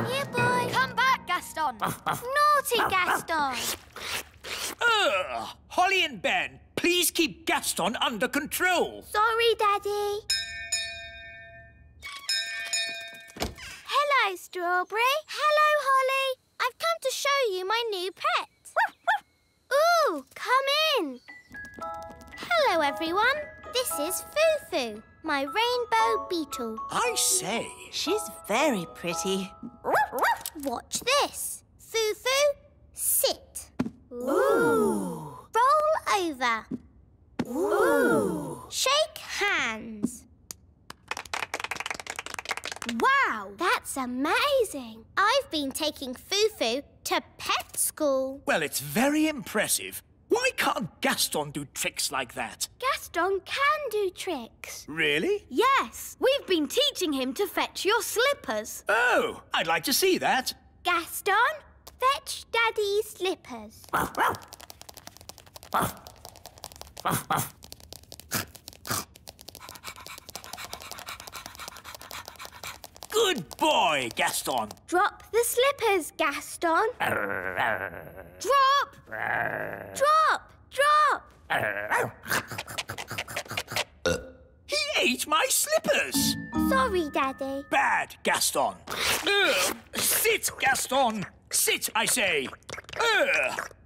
Here, boy. Come back, Gaston. Naughty Gaston. Holly and Ben, please keep Gaston under control. Sorry, Daddy. Hello, Strawberry. Hello, Holly. I've come to show you my new pet. Ooh, come in. Hello, everyone. This is Foo-Foo, my rainbow beetle. I say. She's very pretty. Watch this. Foo-Foo, sit. Ooh. Roll over. Ooh. Shake hands. Wow. That's amazing. I've been taking Foo-Foo to pet school. Well, it's very impressive. Why can't Gaston do tricks like that? Gaston can do tricks. Really? Yes, we've been teaching him to fetch your slippers. Oh, I'd like to see that. Gaston, fetch Daddy's slippers. Good boy, Gaston. Drop the slippers, Gaston. Drop! Drop! Drop! He ate my slippers. Sorry, Daddy. Bad, Gaston. Sit, Gaston. Sit, I say.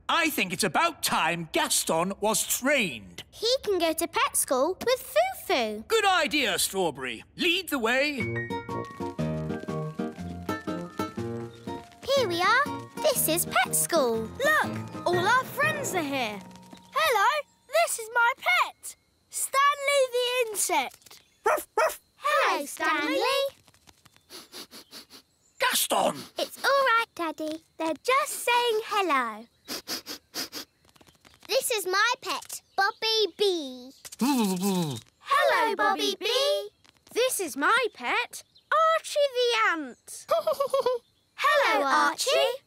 I think it's about time Gaston was trained. He can go to pet school with Foo-Foo. Good idea, Strawberry. Lead the way. Here we are. This is pet school. Look, all our friends are here. Hello, this is my pet, Stanley the insect. Hello, Stanley. Gaston! It's all right, Daddy. They're just saying hello. This is my pet, Bobby Bee. Hello, Bobby Bee. This is my pet, Archie the ant. Hello, Archie.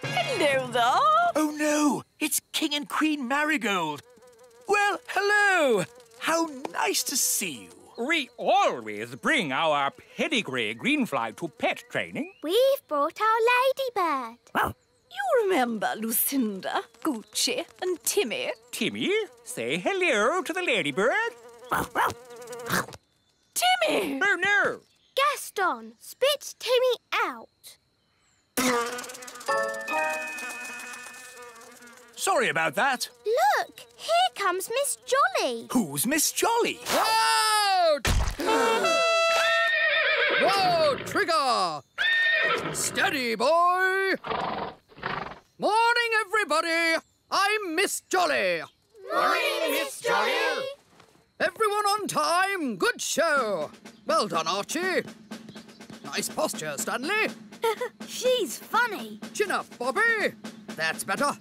Hello there. Oh, no. It's King and Queen Marigold. Well, hello. How nice to see you. We always bring our pedigree greenfly to pet training. We've brought our ladybird. You remember Lucinda, Gucci and Timmy? Timmy, say hello to the ladybird. Timmy! Oh, no. Gaston, spit Timmy out. Sorry about that. Look, here comes Miss Jolly. Who's Miss Jolly? Out! Whoa, trigger! Steady, boy! Morning, everybody! I'm Miss Jolly. Morning, Miss Jolly. Everyone on time. Good show. Well done, Archie. Nice posture, Stanley. She's funny. Chin up, Bobby. That's better.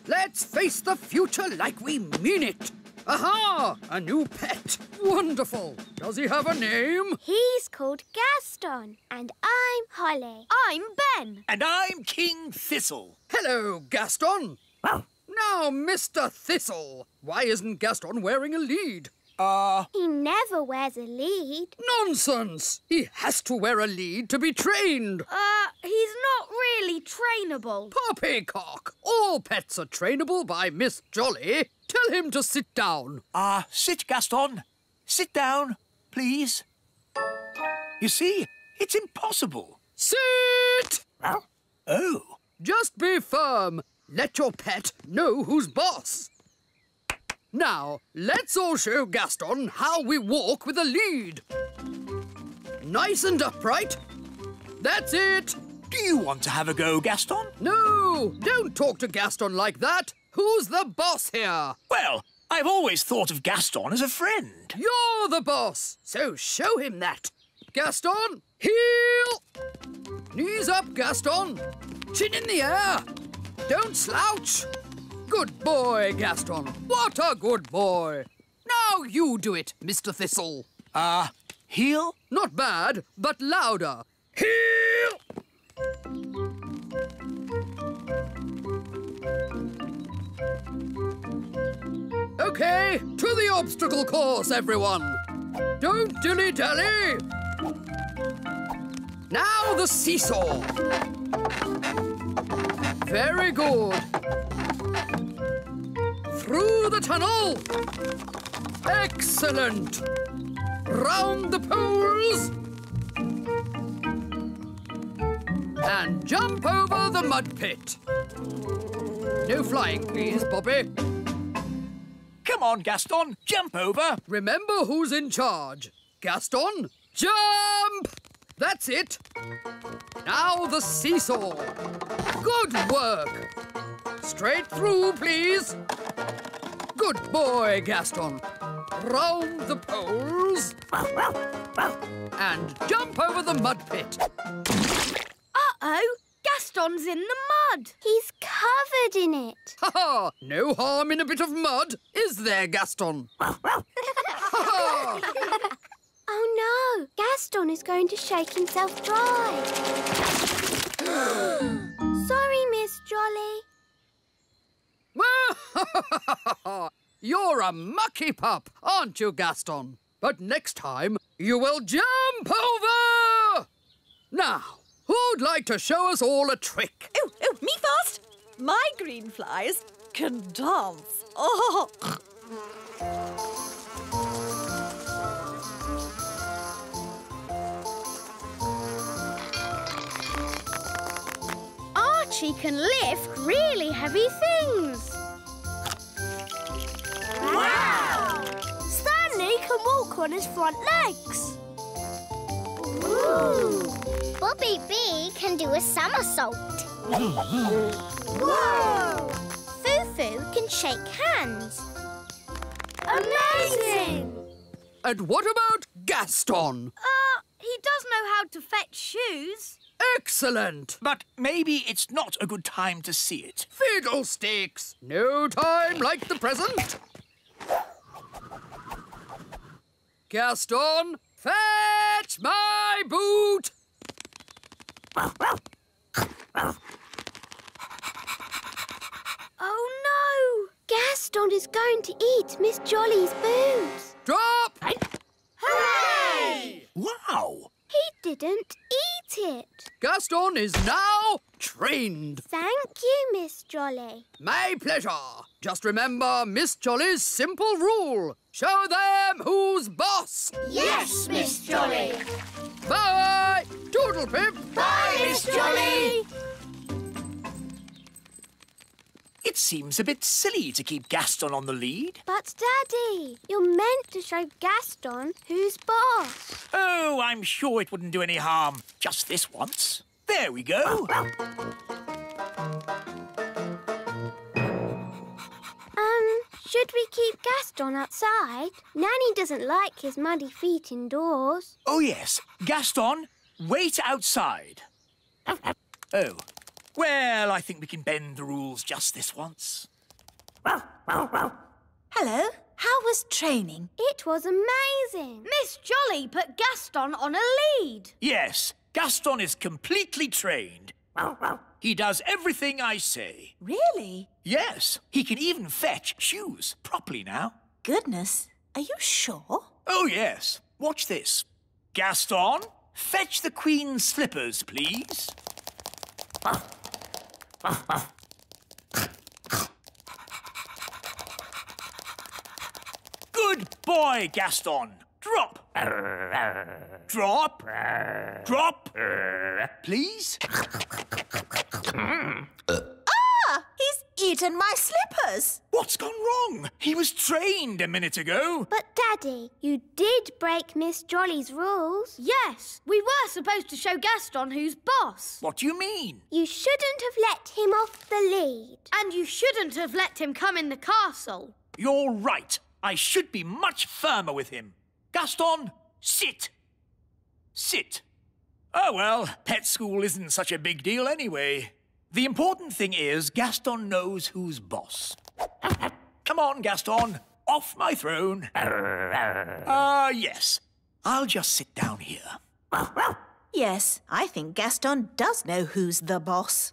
Let's face the future like we mean it. Aha! A new pet. Wonderful. Does he have a name? He's called Gaston, and I'm Holly. I'm Ben. And I'm King Thistle. Hello, Gaston. Now, Mr. Thistle, why isn't Gaston wearing a lead? He never wears a lead. Nonsense! He has to wear a lead to be trained. He's not really trainable. Poppycock! All pets are trainable by Miss Jolly. Tell him to sit down. Sit, Gaston. Sit down, please. You see, it's impossible. Sit! Oh. Just be firm. Let your pet know who's boss. Now, let's all show Gaston how we walk with a lead. Nice and upright. That's it. Do you want to have a go, Gaston? No, don't talk to Gaston like that. Who's the boss here? Well, I've always thought of Gaston as a friend. You're the boss, so show him that. Gaston, heel. Knees up, Gaston. Chin in the air. Don't slouch. Good boy, Gaston. What a good boy. Now you do it, Mr. Thistle. Heel? Not bad, but louder. Heel! OK, to the obstacle course, everyone. Don't dilly-dally. Now the seesaw. Very good. Through the tunnel. Excellent. Round the poles. And jump over the mud pit. No flying, please, Bobby. Come on, Gaston, jump over. Remember who's in charge. Gaston, jump! That's it. Now the seesaw. Good work. Straight through, please. Good boy, Gaston. Round the poles. And jump over the mud pit. Uh-oh, Gaston's in the mud. He's covered in it. Ha-ha! No harm in a bit of mud, is there, Gaston? Ha-ha! Oh no, Gaston is going to shake himself dry. Sorry, Miss Jolly. You're a mucky pup, aren't you, Gaston? But next time, you will jump over! Now, who'd like to show us all a trick? Oh, me first. My green flies can dance. Oh. Archie can lift really heavy things. Wow! Stanley can walk on his front legs. Ooh! Bobby B can do a somersault. Whoa! Foo-Foo can shake hands. Amazing! And what about Gaston? He does know how to fetch shoes. Excellent! But maybe it's not a good time to see it. Fiddlesticks! No time like the present. Gaston, fetch my boot! Oh no! Gaston is going to eat Miss Jolly's boots. Drop! Hooray! Wow! He didn't eat it. Gaston is now trained. Thank you, Miss Jolly. My pleasure. Just remember Miss Jolly's simple rule. Show them who's boss. Yes, Miss Jolly. Bye! Toodle-pip! Bye, Miss Jolly. It seems a bit silly to keep Gaston on the lead. But, Daddy, you're meant to show Gaston who's boss. Oh, I'm sure it wouldn't do any harm. Just this once. There we go. Should we keep Gaston outside? Nanny doesn't like his muddy feet indoors. Oh, yes. Gaston, wait outside. Oh. Well, I think we can bend the rules just this once. Hello. How was training? It was amazing. Miss Jolly put Gaston on a lead. Yes, Gaston is completely trained. He does everything I say. Really? Yes, he can even fetch shoes properly now. Goodness. Are you sure? Oh, yes. Watch this. Gaston, fetch the Queen's slippers, please. Good boy, Gaston. Drop. Drop. Drop. Please. He's eaten my slippers. What's gone wrong? He was trained a minute ago. But, Daddy, you did break Miss Jolly's rules. Yes, we were supposed to show Gaston who's boss. What do you mean? You shouldn't have let him off the lead. And you shouldn't have let him come in the castle. You're right. I should be much firmer with him. Gaston, sit. Sit. Oh, well, pet school isn't such a big deal anyway. The important thing is Gaston knows who's boss. Come on, Gaston. Off my throne. Yes. I'll just sit down here. Yes, I think Gaston does know who's the boss.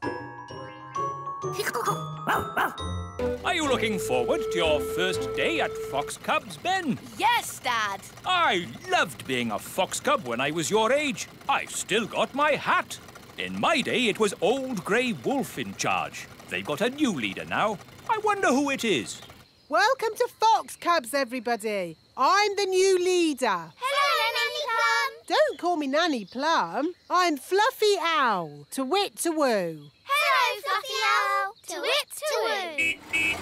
Are you looking forward to your first day at Fox Cubs, Ben? Yes, Dad. I loved being a fox cub when I was your age. I've still got my hat. In my day, it was Old Grey Wolf in charge. They've got a new leader now. I wonder who it is. Welcome to Fox Cubs, everybody. I'm the new leader. Hello, Nanny Plum. Don't call me Nanny Plum. I'm Fluffy Owl. To wit, to woo. Hello, Fluffy Owl. To wit, to woo.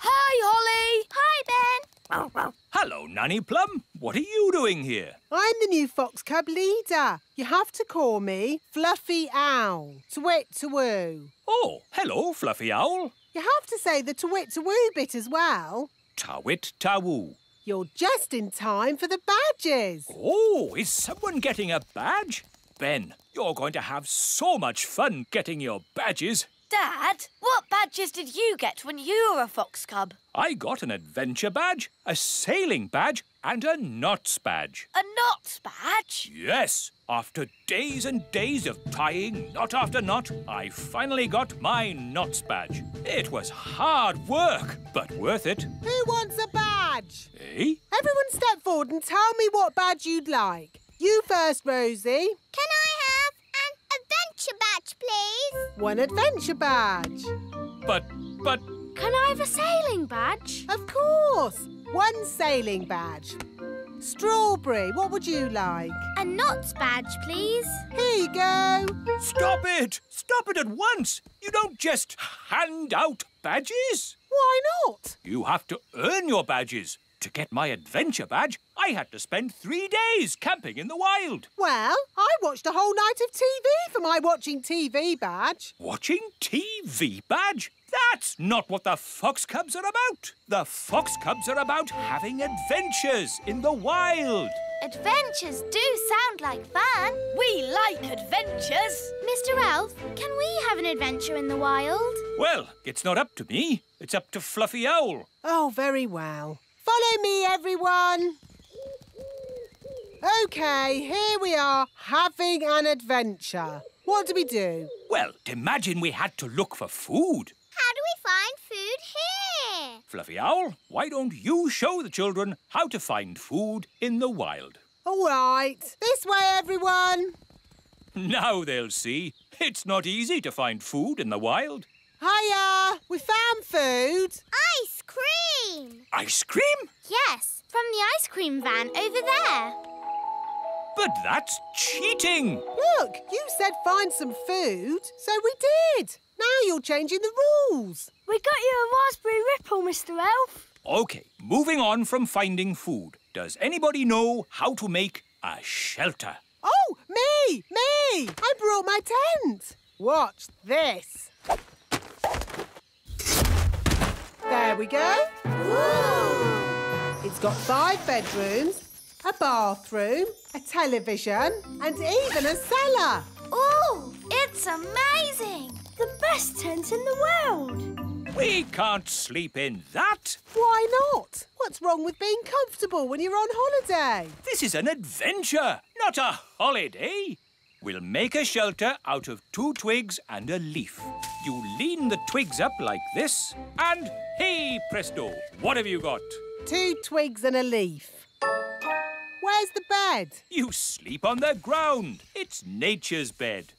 Hi, Holly. Hi, Ben. Hello, Nanny Plum. What are you doing here? I'm the new Fox Cub leader. You have to call me Fluffy Owl. To wit, to woo. Oh, hello, Fluffy Owl. You have to say the to wit, to woo bit as well. Tawit Tawoo. You're just in time for the badges. Oh, is someone getting a badge? Ben, you're going to have so much fun getting your badges. Dad, what badges did you get when you were a fox cub? I got an adventure badge, a sailing badge, and a knots badge. A knots badge? Yes, after days and days of tying knot after knot, I finally got my knots badge. It was hard work, but worth it. Who wants a badge? Eh? Everyone step forward and tell me what badge you'd like. You first, Rosie. Can I have an adventure badge, please? One adventure badge. But... Can I have a sailing badge? Of course. One sailing badge. Strawberry, what would you like? A knots badge, please. Here you go. Stop it! Stop it at once! You don't just hand out badges. Why not? You have to earn your badges. To get my adventure badge, I had to spend 3 days camping in the wild. Well, I watched a whole night of TV for my watching TV badge. Watching TV badge? That's not what the Fox Cubs are about. The Fox Cubs are about having adventures in the wild. Adventures do sound like fun. We like adventures. Mr. Elf, can we have an adventure in the wild? Well, it's not up to me. It's up to Fluffy Owl. Oh, very well. Follow me, everyone. OK, here we are, having an adventure. What do we do? Well, imagine we had to look for food. How do we find food here? Fluffy Owl, why don't you show the children how to find food in the wild? All right. This way, everyone. Now they'll see. It's not easy to find food in the wild. Hiya! We found food. Ice cream! Ice cream? Yes, from the ice cream van over there. But that's cheating. Look, you said find some food, so we did. Now you're changing the rules. We got you a raspberry ripple, Mr. Elf. OK, moving on from finding food. Does anybody know how to make a shelter? Oh, me! I brought my tent. Watch this. There we go. Ooh! It's got 5 bedrooms, a bathroom, a television, and even a cellar. Ooh, it's amazing! The best tent in the world. We can't sleep in that. Why not? What's wrong with being comfortable when you're on holiday? This is an adventure, not a holiday. We'll make a shelter out of 2 twigs and a leaf. You lean the twigs up like this, and hey presto, what have you got? 2 twigs and a leaf. Where's the bed? You sleep on the ground. It's nature's bed.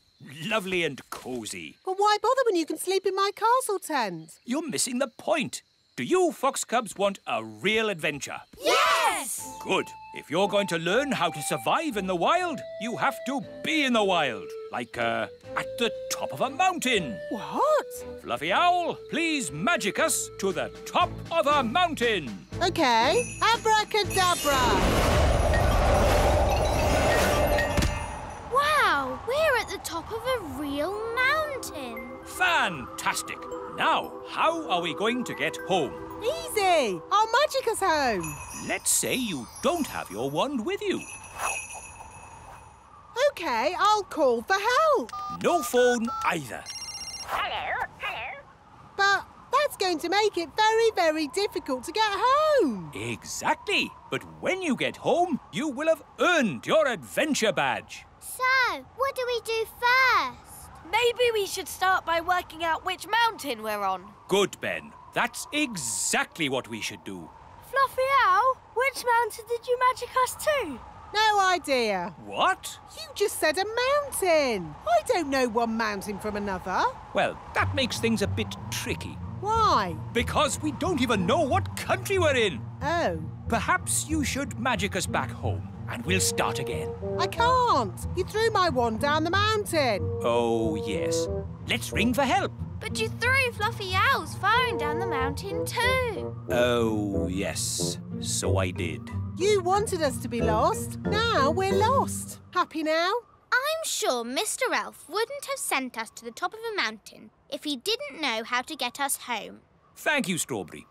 Lovely and cosy. But why bother when you can sleep in my castle tent? You're missing the point. Do you Fox Cubs want a real adventure? Yes! Good. If you're going to learn how to survive in the wild, you have to be in the wild. Like, at the top of a mountain. What? Fluffy Owl, please magic us to the top of a mountain. OK. Abracadabra. Wow, we're at the top of a real mountain. Fantastic. Now, how are we going to get home? Easy. I'll magic us home. Let's say you don't have your wand with you. OK, I'll call for help. No phone either. Hello. But that's going to make it very, very difficult to get home. Exactly. But when you get home, you will have earned your adventure badge. So, what do we do first? Maybe we should start by working out which mountain we're on. Good, Ben. That's exactly what we should do. Fluffy Owl, which mountain did you magic us to? No idea. What? You just said a mountain. I don't know one mountain from another. Well, that makes things a bit tricky. Why? Because we don't even know what country we're in. Oh, Perhaps you should magic us back home, and we'll start again. I can't. You threw my wand down the mountain. Oh, yes. Let's ring for help. But you threw Fluffy Owl's phone down the mountain too. Oh, yes. So I did. You wanted us to be lost. Now we're lost. Happy now? I'm sure Mr. Elf wouldn't have sent us to the top of a mountain if he didn't know how to get us home. Thank you, Strawberry.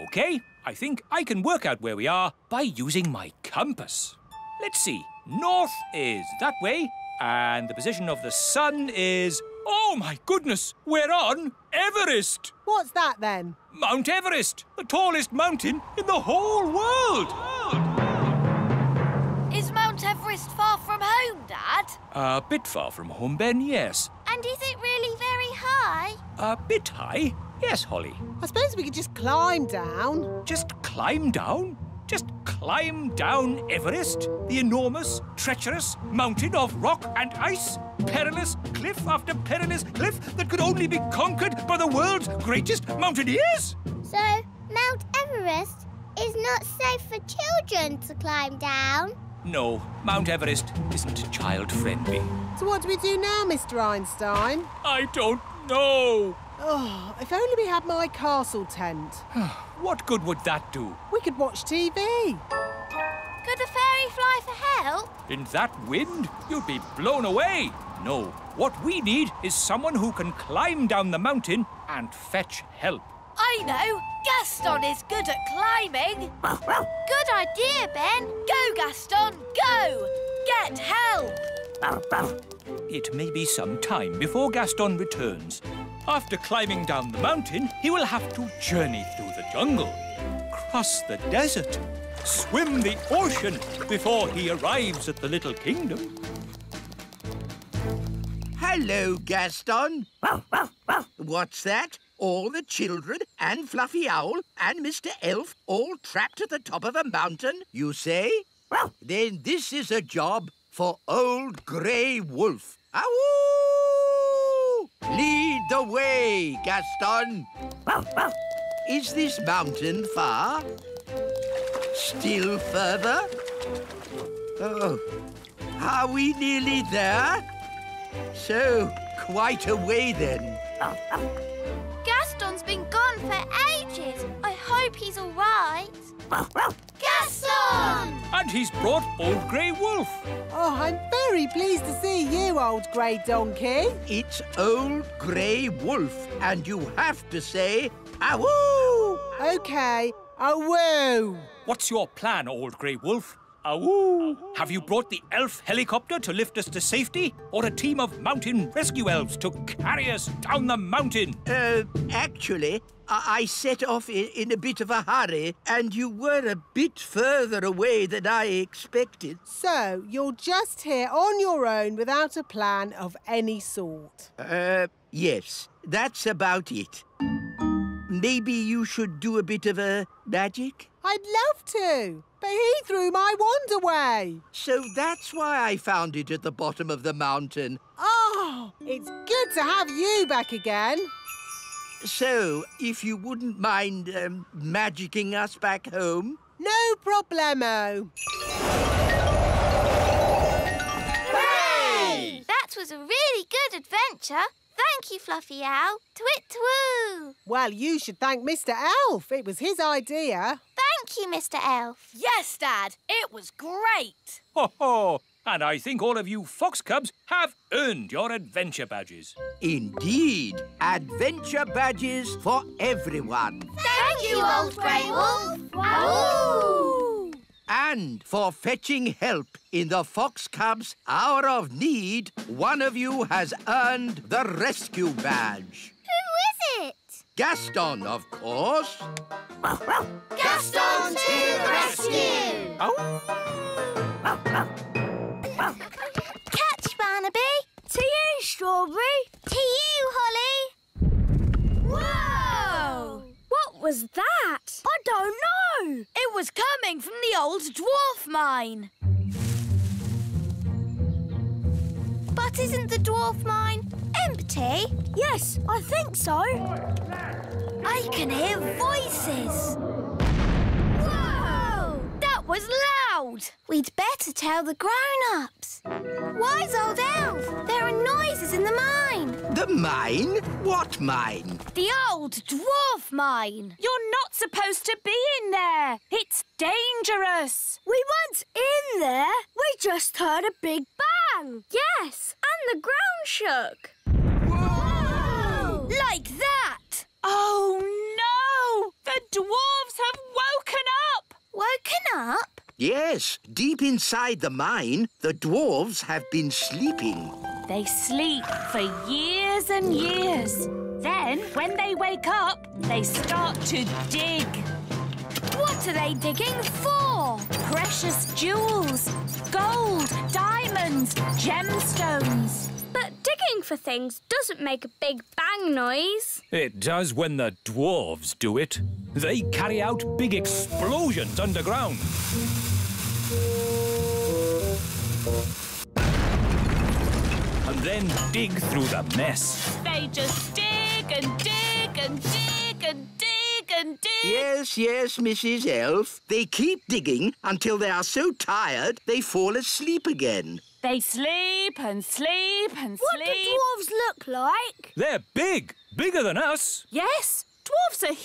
OK, I think I can work out where we are by using my compass. Let's see. North is that way, and the position of the sun is... Oh, my goodness! We're on Everest! What's that then? Mount Everest, the tallest mountain in the whole world! Is Mount Everest far from home, Dad? A bit far from home, Ben, yes. And is it really very high? A bit high? Yes, Holly. I suppose we could just climb down. Just climb down? Just climb down Everest, the enormous, treacherous mountain of rock and ice? Perilous cliff after perilous cliff that could only be conquered by the world's greatest mountaineers? So, Mount Everest is not safe for children to climb down? No, Mount Everest isn't child-friendly. So what do we do now, Mr. Einstein? I don't know. Oh, if only we had my castle tent. What good would that do? We could watch TV. Could a fairy fly for help? In that wind, you'd be blown away. No, what we need is someone who can climb down the mountain and fetch help. I know! Gaston is good at climbing! Good idea, Ben. Go, Gaston, go! Get help! It may be some time before Gaston returns. After climbing down the mountain, he will have to journey through the jungle, cross the desert, swim the ocean before he arrives at the Little Kingdom. Hello, Gaston. What's that? All the children and Fluffy Owl and Mr. Elf all trapped at the top of a mountain, you say? Then this is a job for Old Grey Wolf. Awoo! Lead the way, Gaston. Is this mountain far? Still further? Oh, are we nearly there? So, quite a way then. Gaston's been gone for ages. I hope he's all right. Gaston! And he's brought Old Grey Wolf. Oh, I'm very pleased to see you, old grey donkey. It's Old Grey Wolf, and you have to say, awoo! OK, awoo. What's your plan, Old Grey Wolf? Awoo! Have you brought the elf helicopter to lift us to safety, or a team of mountain rescue elves to carry us down the mountain? Actually, I set off in a bit of a hurry, and you were a bit further away than I expected. So, you're just here on your own without a plan of any sort? Yes, that's about it. Maybe you should do a bit of a magic? I'd love to, but he threw my wand away. So that's why I found it at the bottom of the mountain. Oh, it's good to have you back again. So, if you wouldn't mind magicking us back home? No problemo. Hooray! That was a really good adventure. Thank you, Fluffy Owl. Twit-twoo! Well, you should thank Mr. Elf. It was his idea. Thank you, Mr. Elf. Yes, Dad, it was great. Ho ho! And I think all of you fox cubs have earned your adventure badges. Indeed. Adventure badges for everyone. Thank you, Old Grey Wolf. Wahoo! And for fetching help in the Fox Cubs' hour of need, one of you has earned the rescue badge. Who is it? Gaston, of course. Gaston to the rescue! Catch, Barnaby. To you, But isn't the dwarf mine empty? Yes, I think so. I can hear voices. Whoa! That was loud. We'd better tell the grown-ups. Wise old elf, there are noises in the mine. The mine? What mine? The old dwarf mine. You're not supposed to be in there. It's dangerous. We weren't in there. We just heard a big bang. Yes, and the ground shook. Whoa! Like that. Oh, no! The dwarves have woken up! Woken up? Yes, deep inside the mine, the dwarves have been sleeping. They sleep for years and years. Then, when they wake up, they start to dig. What are they digging for? Precious jewels, gold, diamonds, gemstones. But digging for things doesn't make a big bang noise. It does when the dwarves do it. They carry out big explosions underground. And then dig through the mess. They just dig and dig and dig and dig and dig. Yes, Mrs. Elf. They keep digging until they are so tired they fall asleep again. They sleep and sleep and What sleep. do dwarves look like? They're big, bigger than us. Yes, dwarves are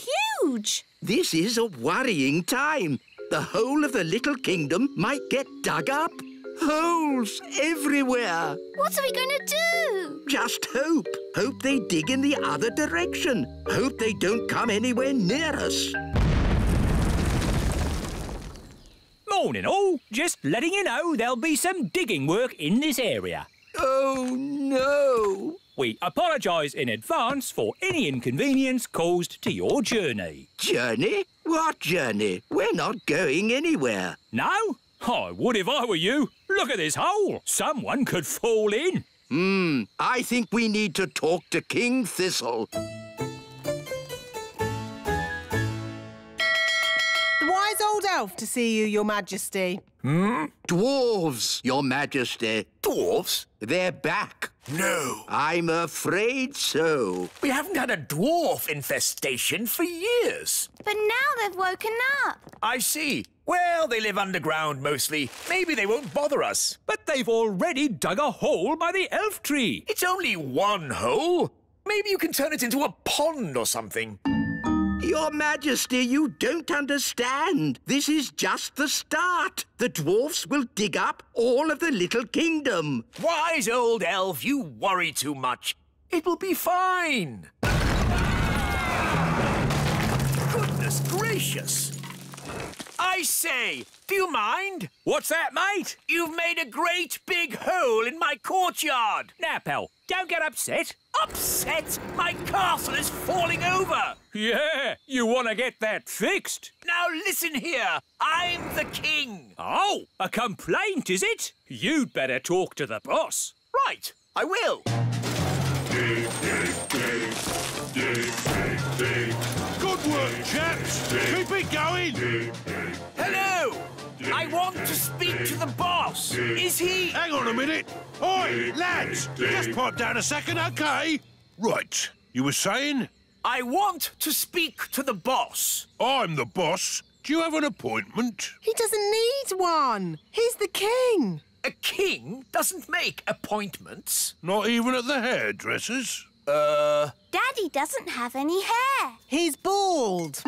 huge. This is a worrying time. The whole of the little kingdom might get dug up. Holes everywhere. What are we going to do? Just hope. Hope they dig in the other direction. Hope they don't come anywhere near us. Morning all. Just letting you know there'll be some digging work in this area. Oh, no. We apologise in advance for any inconvenience caused to your journey. Journey? What journey? We're not going anywhere. No? I would if I were you. Look at this hole. Someone could fall in. I think we need to talk to King Thistle. The wise old elf to see you, Your Majesty. Dwarves, Your Majesty. Dwarves? They're back. No. I'm afraid so. We haven't had a dwarf infestation for years. But now they've woken up. I see. Well, they live underground mostly. Maybe they won't bother us. But they've already dug a hole by the elf tree. It's only one hole. Maybe you can turn it into a pond or something. Your Majesty, you don't understand. This is just the start. The dwarfs will dig up all of the little kingdom. Wise old elf, you worry too much. It'll be fine. Goodness gracious. I say, do you mind? What's that, mate? You've made a great big hole in my courtyard. Now, pal, don't get upset. Upset? My castle is falling over. Yeah, you want to get that fixed. Now listen here. I'm the king. Oh, a complaint, is it? You'd better talk to the boss. Right, I will. Dig, dig, dig. Dig, dig, dig. Good work, chaps. Keep it going. Hello. I want to speak to the boss. Is he... Hang on a minute. Oi, lads. Just pipe down a second, OK? Right. You were saying? I want to speak to the boss. I'm the boss. Do you have an appointment? He doesn't need one. He's the king. A king doesn't make appointments. Not even at the hairdresser's? Daddy doesn't have any hair. He's bald.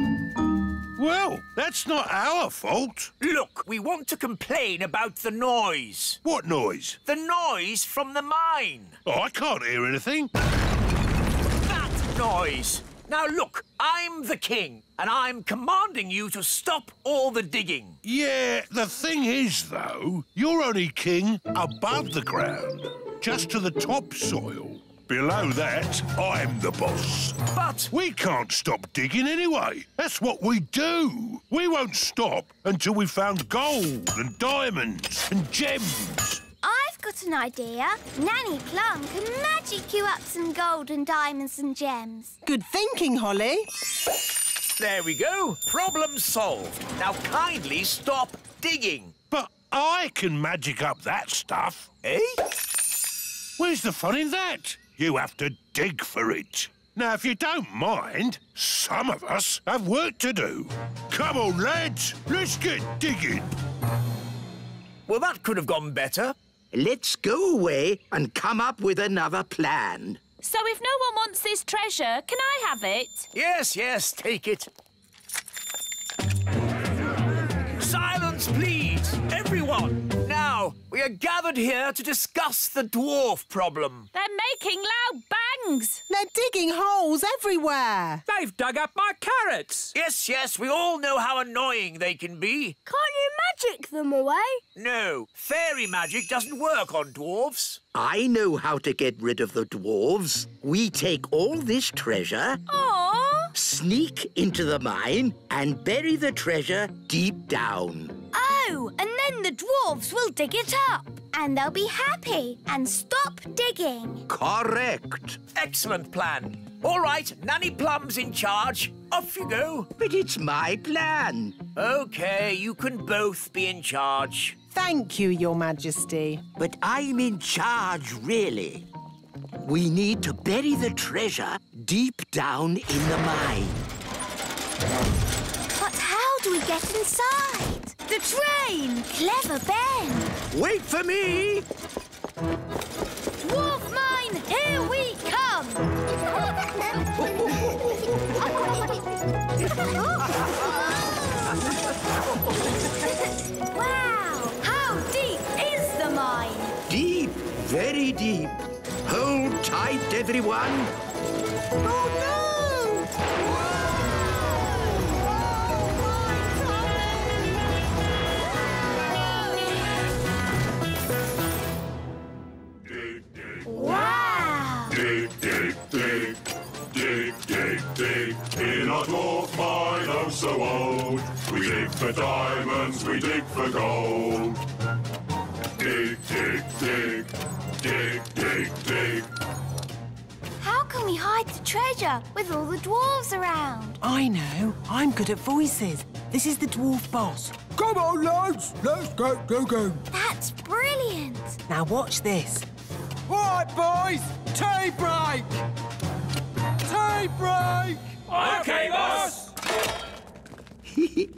Well, that's not our fault. Look, we want to complain about the noise. What noise? The noise from the mine. Oh, I can't hear anything. That noise. Now look, I'm the king, and I'm commanding you to stop all the digging. Yeah, the thing is, though, you're only king above the ground, just to the topsoil. Below that, I'm the boss. But... we can't stop digging anyway. That's what we do. We won't stop until we've found gold and diamonds and gems. I've got an idea. Nanny Plum can magic you up some gold and diamonds and gems. Good thinking, Holly. There we go. Problem solved. Now kindly stop digging. But I can magic up that stuff. Eh? Where's the fun in that? You have to dig for it. Now, if you don't mind, some of us have work to do. Come on, lads, let's get digging. Well, that could have gone better. Let's go away and come up with another plan. So if no one wants this treasure, can I have it? Yes, yes, take it. Silence, please, everyone. Now, we are gathered here to discuss the dwarf problem. They're making loud bangs. They're digging holes everywhere. They've dug up my carrots. Yes, yes, we all know how annoying they can be. Can't you magic them away? No, fairy magic doesn't work on dwarves. I know how to get rid of the dwarves. We take all this treasure, Aww. sneak into the mine, and bury the treasure deep down. Oh, and then the dwarves will dig it up. And they'll be happy and stop digging. Correct. Excellent plan. All right, Nanny Plum's in charge. Off you go. But it's my plan. OK, you can both be in charge. Thank you, Your Majesty. But I'm in charge, really. We need to bury the treasure deep down in the mine. But how do we get inside? The train! Clever Ben. Wait for me! Dwarf mine, here we come! Wow! How deep is the mine? Deep, very deep. Hold tight, everyone. Oh, no! Wow! Dig, dig, dig, dig, dig, dig. In our dwarf mine, oh so old, we dig for diamonds, we dig for gold. Dig, dig, dig, dig, dig, dig. How can we hide the treasure with all the dwarves around? I know. I'm good at voices. This is the dwarf boss. Come on, lads. Let's go. That's brilliant. Now watch this. All right, boys. Tea break. Tea break. OK, boss.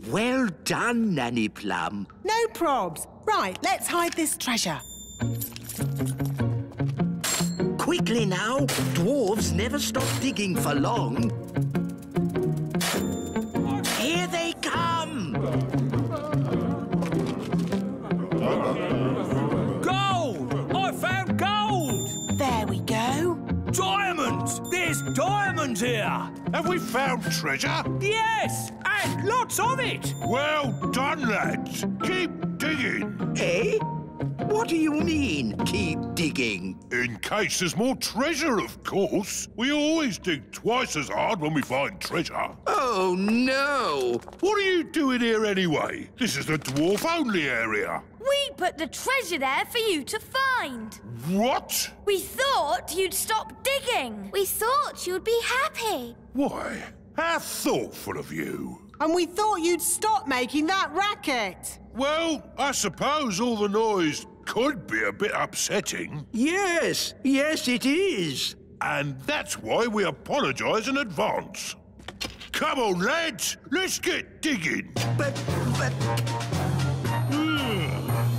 Well done, Nanny Plum. No probs. Right, let's hide this treasure. Quickly now. Dwarves never stop digging for long. Here they come. Gold! I found gold! There we go. Diamonds! There's diamonds here! Have we found treasure? Yes! And lots of it! Well done, lads. Keep digging. Eh? What do you mean, keep digging? In case there's more treasure, of course. We always dig twice as hard when we find treasure. Oh, no. What are you doing here anyway? This is the dwarf-only area. We put the treasure there for you to find. What? We thought you'd stop digging. We thought you'd be happy. Why, how thoughtful of you. And we thought you'd stop making that racket. Well, I suppose all the noise could be a bit upsetting. Yes, it is. And that's why we apologise in advance. Come on, lads, let's get digging. But...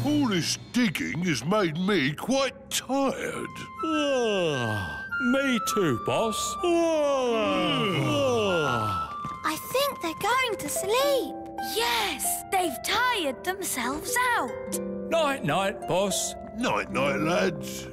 All this digging has made me quite tired. Me too, boss. I think they're going to sleep. Yes, they've tired themselves out. Night-night, boss. Night-night, lads.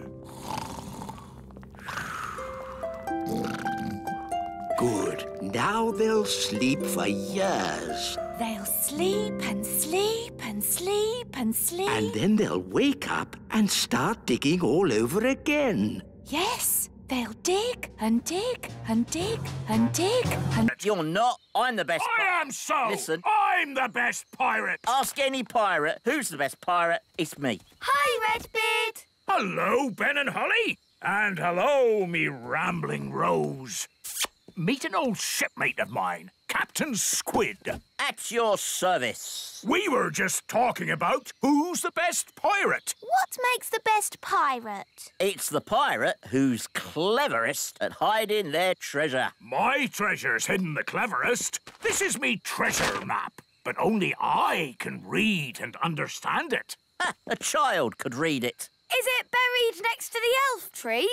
Good. Now they'll sleep for years. They'll sleep and sleep and sleep and sleep. And then they'll wake up and start digging all over again. Yes, they'll dig and dig and dig and dig and... You're not. I'm the best. I am so. Listen. I'm the best pirate. Ask any pirate. Who's the best pirate? It's me. Hi, Redbeard. Hello, Ben and Holly. And hello, me rambling Rose. Meet an old shipmate of mine. Captain Squid. At your service. We were just talking about who's the best pirate. What makes the best pirate? It's the pirate who's cleverest at hiding their treasure. My treasure's hidden the cleverest. This is me treasure map, but only I can read and understand it. A child could read it. Is it buried next to the elf tree?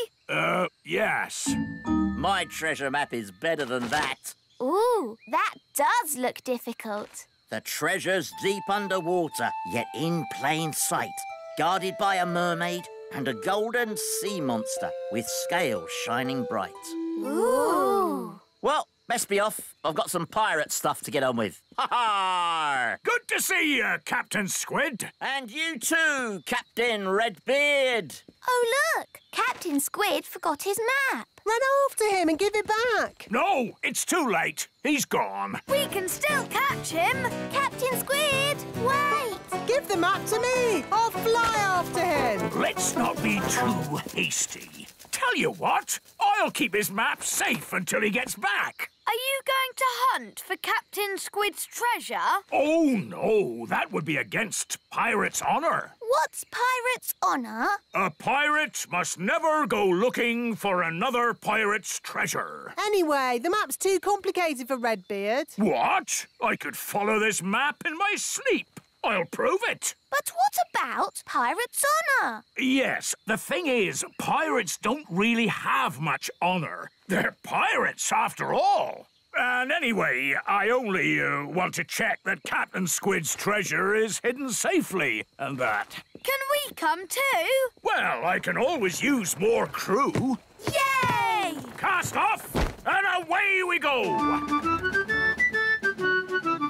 Yes. My treasure map is better than that. Ooh, that does look difficult. The treasure's deep underwater, yet in plain sight, guarded by a mermaid and a golden sea monster with scales shining bright. Ooh. Well, best be off. I've got some pirate stuff to get on with. Ha-ha! Good to see you, Captain Squid. And you too, Captain Redbeard. Oh, look! Captain Squid forgot his map. Run after him and give it back. No, it's too late. He's gone. We can still catch him. Captain Squid, wait! Give the map to me. I'll fly after him. Let's not be too hasty. Tell you what, I'll keep his map safe until he gets back. Are you going to hunt for Captain Squid's treasure? Oh, no, that would be against pirate's honour. What's pirate's honour? A pirate must never go looking for another pirate's treasure. Anyway, the map's too complicated for Redbeard. What? I could follow this map in my sleep. I'll prove it. But what about pirate's honour? Yes, the thing is, pirates don't really have much honour. They're pirates, after all. And anyway, I only want to check that Captain Squid's treasure is hidden safely, and that. Can we come too? Well, I can always use more crew. Yay! Cast off, and away we go!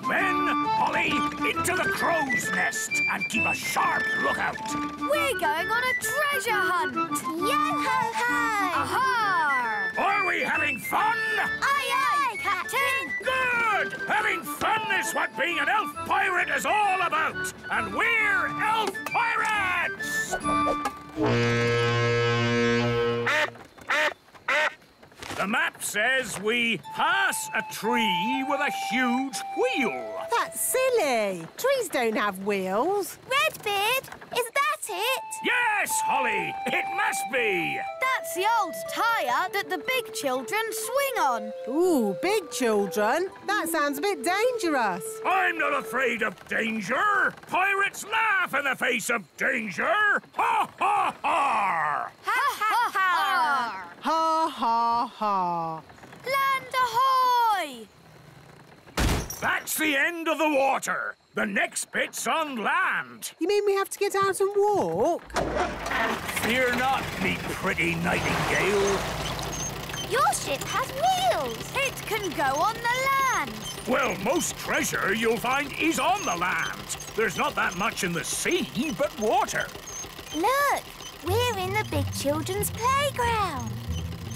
Men, Holly, into the crow's nest and keep a sharp lookout. We're going on a treasure hunt. Yo-ho-ho! Aha! Are we having fun? Aye, aye, Captain! Good! Having fun is what being an elf pirate is all about. And we're elf pirates! The map says we pass a tree with a huge wheel. That's silly. Trees don't have wheels. Redbeard, is that it? Yes, Holly, it must be. That's the old tyre that the big children swing on. Ooh, big children. That sounds a bit dangerous. I'm not afraid of danger. Pirates laugh in the face of danger. Ha, ha, ha! Ha, ha, ha! Ha, ha, ha. Land ahoy! That's the end of the water. The next bit's on land. You mean we have to get out and walk? Fear not, me pretty nightingale. Your ship has wheels. It can go on the land. Well, most treasure you'll find is on the land. There's not that much in the sea, but water. Look, we're in the big children's playground.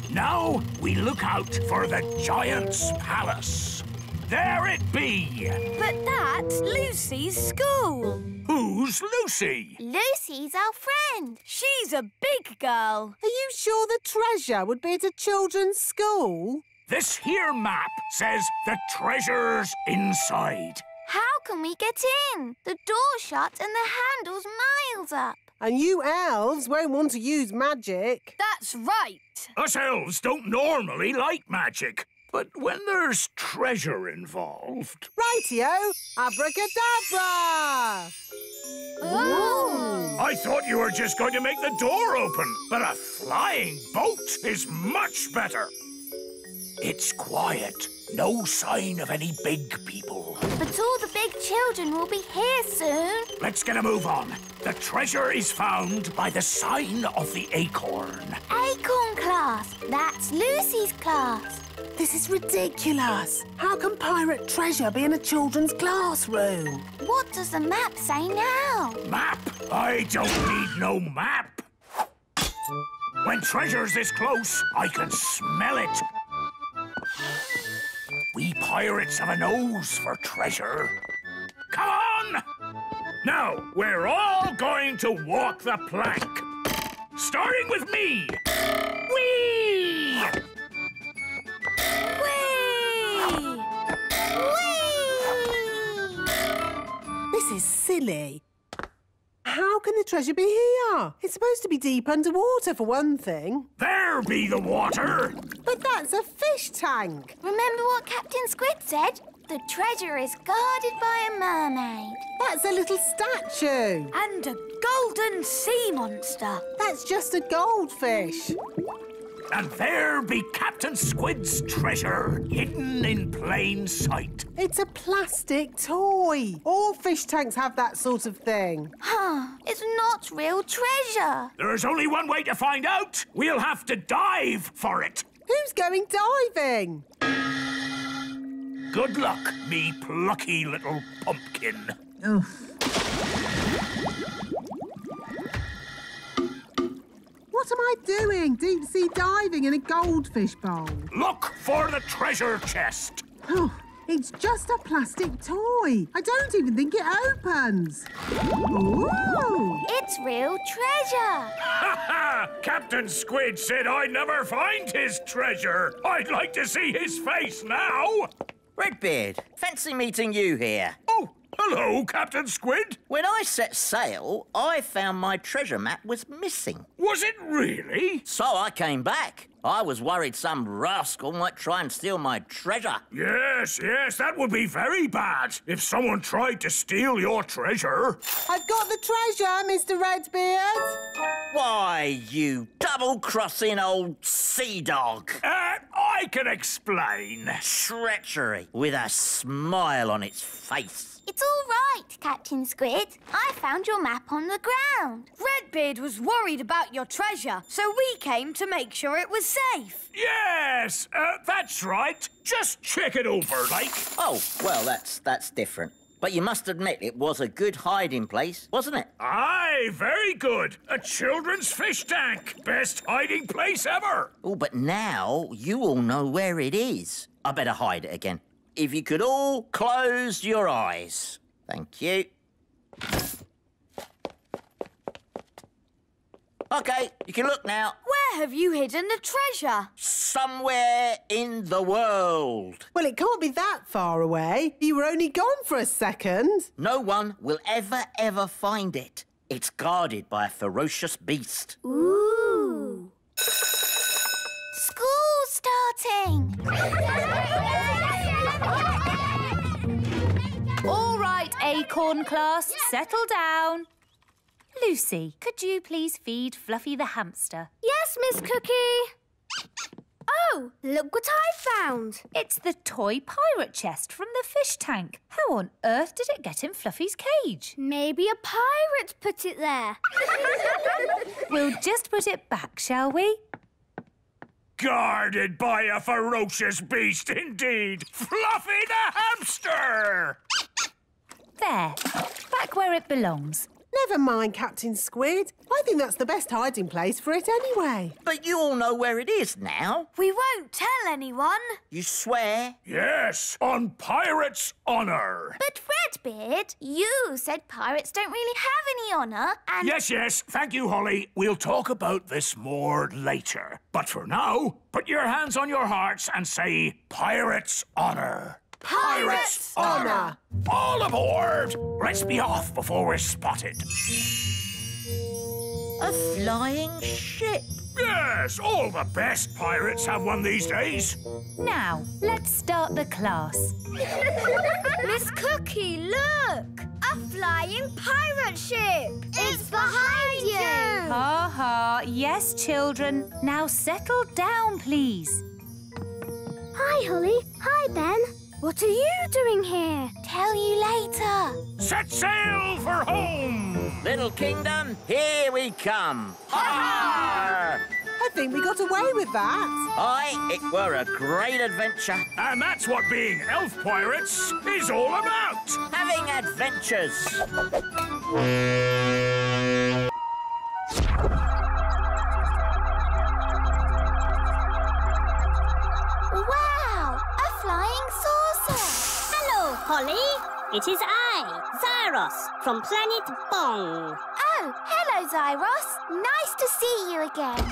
Now we look out for the giant's palace. There it be. But that's Lucy's school. Who's Lucy? Lucy's our friend. She's a big girl. Are you sure the treasure would be at a children's school? This here map says the treasure's inside. How can we get in? The door's shut and the handle's miles up. And you elves won't want to use magic. That's right. Us elves don't normally like magic. But when there's treasure involved... Rightio, abracadabra! Ooh! I thought you were just going to make the door open, but a flying boat is much better. It's quiet. No sign of any big people. But all the big children will be here soon. Let's get a move on. The treasure is found by the sign of the acorn. Acorn class. That's Lucy's class. This is ridiculous. How can pirate treasure be in a children's classroom? What does the map say now? Map? I don't need no map. When treasure's this close, I can smell it. We pirates have a nose for treasure. Come on! Now, we're all going to walk the plank. Starting with me. Whee! Whee! This is silly. How can the treasure be here? It's supposed to be deep underwater, for one thing. There be the water! But that's a fish tank. Remember what Captain Squid said? The treasure is guarded by a mermaid. That's a little statue. And a golden sea monster. That's just a goldfish. And there be Captain Squid's treasure, hidden in plain sight. It's a plastic toy. All fish tanks have that sort of thing. It's not real treasure. There's only one way to find out. We'll have to dive for it. Who's going diving? Good luck, me plucky little pumpkin. What am I doing? Deep sea diving in a goldfish bowl. Look for the treasure chest. Oh, it's just a plastic toy. I don't even think it opens. Ooh! It's real treasure. Ha ha! Captain Squid said I'd never find his treasure. I'd like to see his face now. Redbeard, fancy meeting you here. Oh, hello, Captain Squid. When I set sail, I found my treasure map was missing. Was it really? So I came back. I was worried some rascal might try and steal my treasure. Yes, that would be very bad if someone tried to steal your treasure. I've got the treasure, Mr. Redbeard. Why, you double-crossing old sea dog. I can explain. Treachery with a smile on its face. It's all right, Captain Squid. I found your map on the ground. Redbeard was worried about your treasure, so we came to make sure it was safe. Yes, that's right. Just check it over, like. Oh, well, that's different. But you must admit it was a good hiding place, wasn't it? Aye, very good. A children's fish tank. Best hiding place ever. Oh, but now you all know where it is. I better hide it again. If you could all close your eyes. Thank you. OK, you can look now. Where have you hidden the treasure? Somewhere in the world. Well, it can't be that far away. You were only gone for a second. No one will ever find it. It's guarded by a ferocious beast. Ooh. School's starting. All right, Acorn class, settle down. Lucy, could you please feed Fluffy the hamster? Yes, Miss Cookie. Oh, look what I found. It's the toy pirate chest from the fish tank. How on earth did it get in Fluffy's cage? Maybe a pirate put it there. We'll just put it back, shall we? Guarded by a ferocious beast indeed. Fluffy the hamster! There, back where it belongs. Never mind, Captain Squid. I think that's the best hiding place for it anyway. But you all know where it is now. We won't tell anyone. You swear? Yes, on pirate's honour. But Redbeard, you said pirates don't really have any honour and... Yes, thank you, Holly. We'll talk about this more later. But for now, put your hands on your hearts and say pirate's honour. Pirate's honour. All aboard! Let's be off before we're spotted. A flying ship. Yes, all the best pirates have one these days. Now, let's start the class. Miss Cookie, look! A flying pirate ship! It's behind you! Ha. Yes, children. Now settle down, please. Hi, Holly. Hi, Ben. What are you doing here? Tell you later. Set sail for home! Little kingdom, here we come. Ha! I think we got away with that. Aye, it were a great adventure. And that's what being elf pirates is all about. Having adventures. Wow! A flying saucer! Hello, Holly. It is I, Zyros, from planet Bong. Oh, hello, Zyros. Nice to see you again.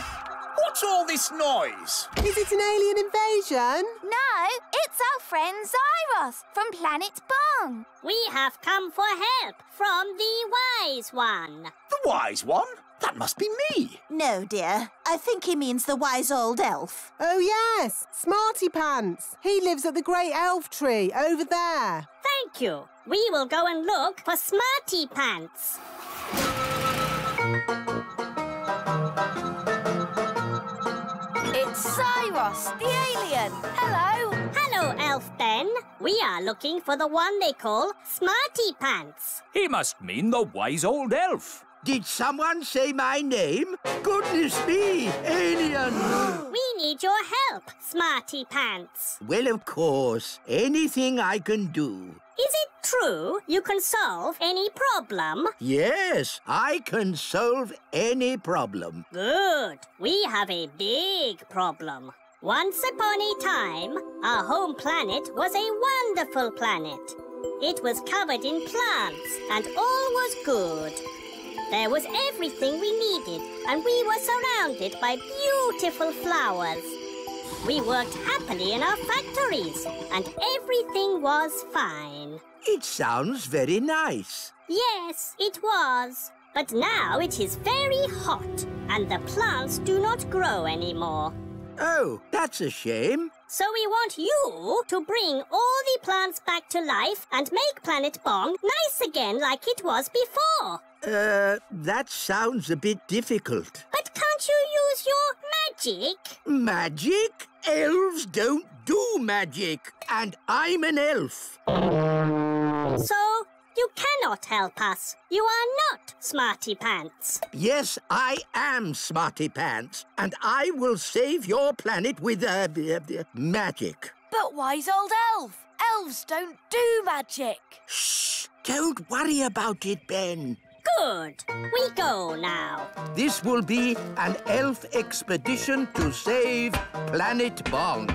What's all this noise? Is it an alien invasion? No, it's our friend Zyros from Planet Bong. We have come for help from the Wise One. The wise one? That must be me. No, dear. I think he means the wise old elf. Oh, yes. Smarty Pants. He lives at the great elf tree over there. Thank you. We will go and look for Smarty Pants. It's Cyrus, the alien. Hello. Hello, Elf Ben. We are looking for the one they call Smarty Pants. He must mean the wise old elf. Did someone say my name? Goodness me, alien! We need your help, Smarty Pants. Well, of course. Anything I can do. Is it true you can solve any problem? Yes, I can solve any problem. Good. We have a big problem. Once upon a time, our home planet was a wonderful planet. It was covered in plants and all was good. There was everything we needed and we were surrounded by beautiful flowers. We worked happily in our factories and everything was fine. It sounds very nice. Yes, it was. But now it is very hot and the plants do not grow anymore. Oh, that's a shame. So we want you to bring all the plants back to life and make Planet Bong nice again like it was before. That sounds a bit difficult. But can't you use your magic? Magic? Elves don't do magic. And I'm an elf. So you cannot help us. You are not Smarty Pants. Yes, I am Smarty Pants. And I will save your planet with magic. But wise old elf. Elves don't do magic. Shh! Don't worry about it, Ben. Good. We go now. This will be an elf expedition to save Planet Bong.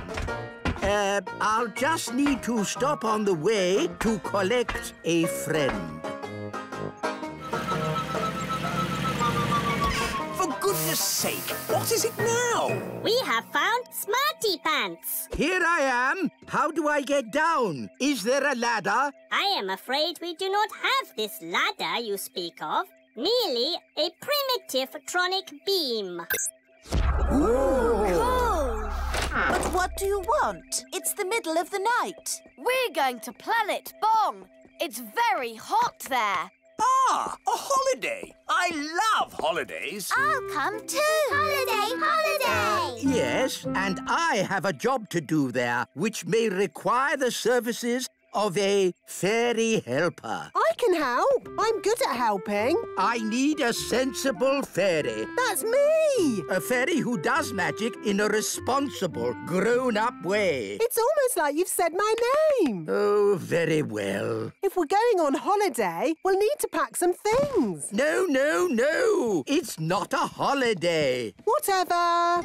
I'll just need to stop on the way to collect a friend. For goodness sake, what is it now? We have found Smarty Pants. Here I am. How do I get down? Is there a ladder? I am afraid we do not have this ladder you speak of. Merely a primitive tronic beam. Ooh, cool. But what do you want? It's the middle of the night. We're going to Planet Bong. It's very hot there. Ah, a holiday. I love holidays. I'll come too. Holiday, holiday. Yes, and I have a job to do there, which may require the services of a fairy helper. I can help. I'm good at helping. I need a sensible fairy. That's me. A fairy who does magic in a responsible, grown-up way. It's almost like you've said my name. Oh, very well. If we're going on holiday, we'll need to pack some things. No, no, no. It's not a holiday. Whatever.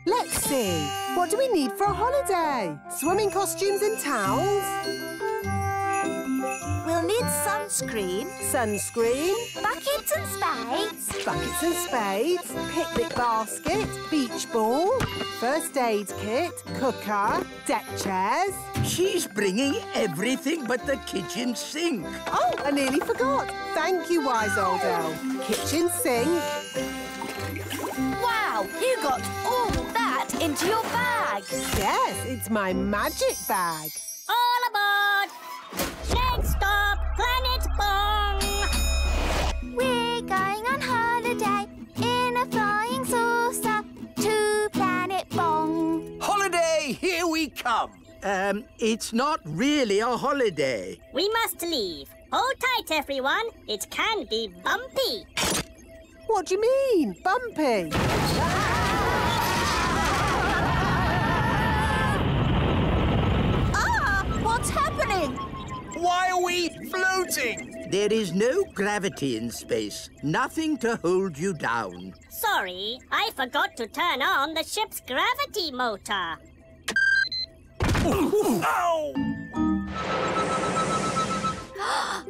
Let's see. What do we need for a holiday? Swimming costumes and towels? We'll need sunscreen. Sunscreen. Buckets and spades. Buckets and spades. Picnic basket. Beach ball. First aid kit. Cooker. Deck chairs. She's bringing everything but the kitchen sink. Oh, I nearly forgot. Thank you, wise old elf. Kitchen sink. Wow, you got all that into your bag. Yes, it's my magic bag. All aboard! Next stop, Planet Bong! We're going on holiday in a flying saucer to Planet Bong. Holiday, here we come. It's not really a holiday. We must leave. Hold tight, everyone. It can be bumpy. What do you mean, bumpy? What's happening? Why are we floating? There is no gravity in space. Nothing to hold you down. Sorry, I forgot to turn on the ship's gravity motor. Ow!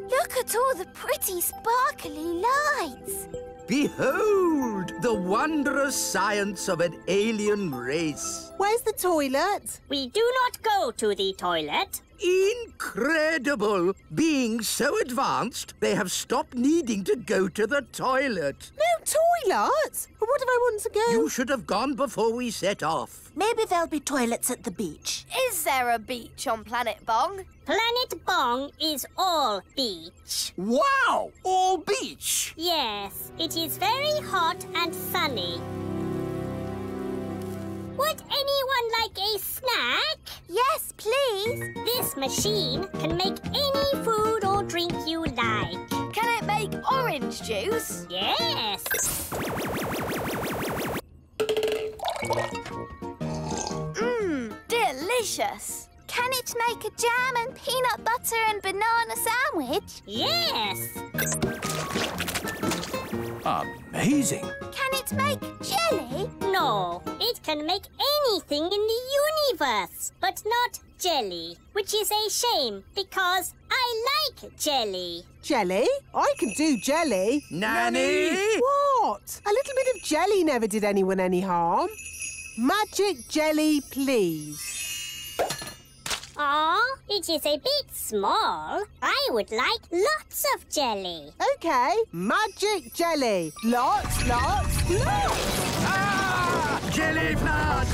Look at all the pretty sparkly lights. Behold, the the wondrous science of an alien race. Where's the toilet? We do not go to the toilet. Incredible! Being so advanced, they have stopped needing to go to the toilet. No toilet? What if I want to go? You should have gone before we set off. Maybe there'll be toilets at the beach. Is there a beach on Planet Bong? Planet Bong is all beach. Wow! All beach! Yes, it is very hot and sunny. Would anyone like a snack? Yes, please. This machine can make any food or drink you like. Can it make orange juice? Yes. Mmm, delicious. Can it make a jam and peanut butter and banana sandwich? Yes. Amazing. Can it make jelly? No, it can make anything in the universe, but not jelly, which is a shame because I like jelly. Jelly? I can do jelly. Nanny! What? A little bit of jelly never did anyone any harm. Magic jelly, please. Aw, it is a bit small. I would like lots of jelly. OK, magic jelly. Lots, lots, lots. Ah! Jelly flood!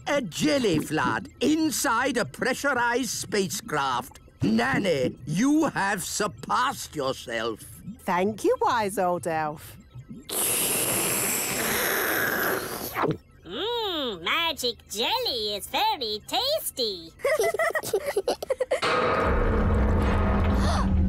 A jelly flood inside a pressurized spacecraft. Nanny, you have surpassed yourself. Thank you, wise old elf. Mmm, magic jelly is very tasty.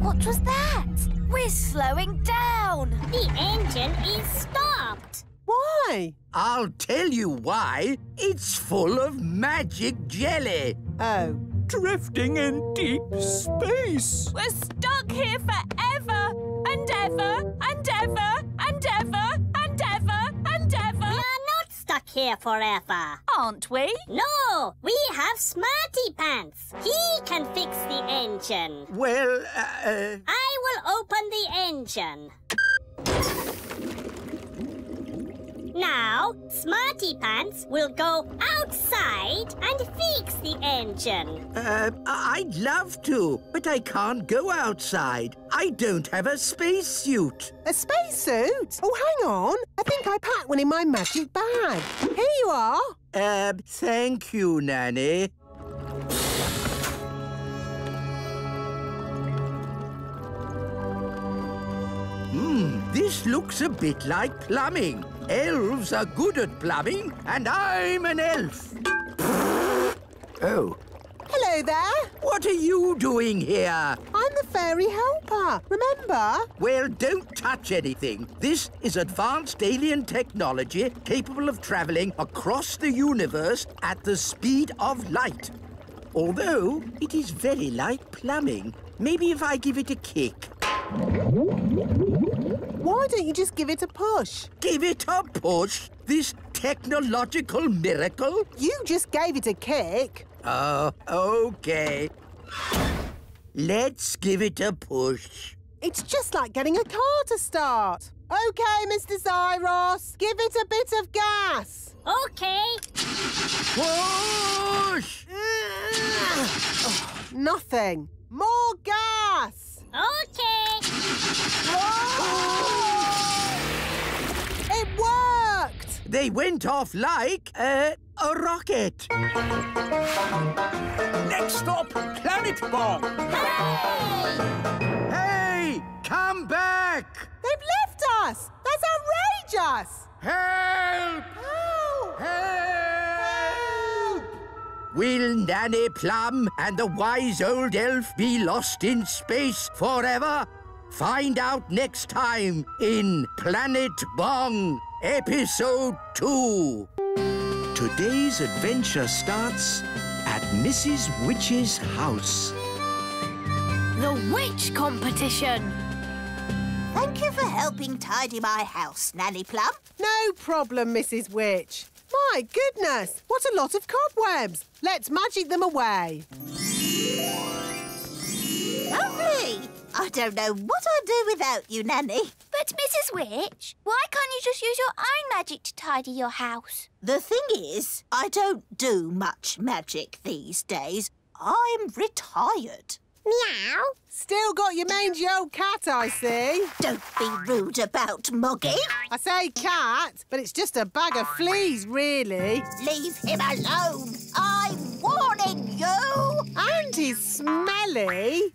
What was that? We're slowing down. The engine is stopped. Why? I'll tell you why. It's full of magic jelly. Oh. Drifting in deep space. We're stuck here forever and ever and ever and ever and ever and ever. We are not stuck here forever. Aren't we? No, we have Smarty Pants. He can fix the engine. Well, I will open the engine. Now, Smarty Pants will go outside and fix the engine. I'd love to, but I can't go outside. I don't have a spacesuit. A spacesuit? Oh, hang on. I think I packed one in my magic bag. Here you are. Thank you, Nanny. This looks a bit like plumbing. Elves are good at plumbing, and I'm an elf. Oh. Hello there. What are you doing here? I'm the fairy helper, remember? Well, don't touch anything. This is advanced alien technology capable of travelling across the universe at the speed of light. Although, it is very like plumbing. Maybe if I give it a kick. Why don't you just give it a push? Give it a push? This technological miracle? You just gave it a kick. Oh, OK. Let's give it a push. It's just like getting a car to start. OK, Mr. Zyros, give it a bit of gas. OK. Push! Nothing. More gas. OK. It worked! They went off like a rocket. Next stop, Planet Bong. Hey, come back! They've left us! That's outrageous! Help! Help! Help! Will Nanny Plum and the wise old elf be lost in space forever? Find out next time in Planet Bong, Episode 2. Today's adventure starts at Mrs. Witch's house. The witch competition. Thank you for helping tidy my house, Nanny Plum. No problem, Mrs. Witch. My goodness, what a lot of cobwebs. Let's magic them away. Lovely. I don't know what I'd do without you, Nanny. But, Mrs. Witch, why can't you just use your own magic to tidy your house? The thing is, I don't do much magic these days. I'm retired. Meow. Still got your mangy old cat, I see. Don't be rude about Moggy. I say cat, but it's just a bag of fleas, really. Leave him alone. I'm warning you. And he's smelly.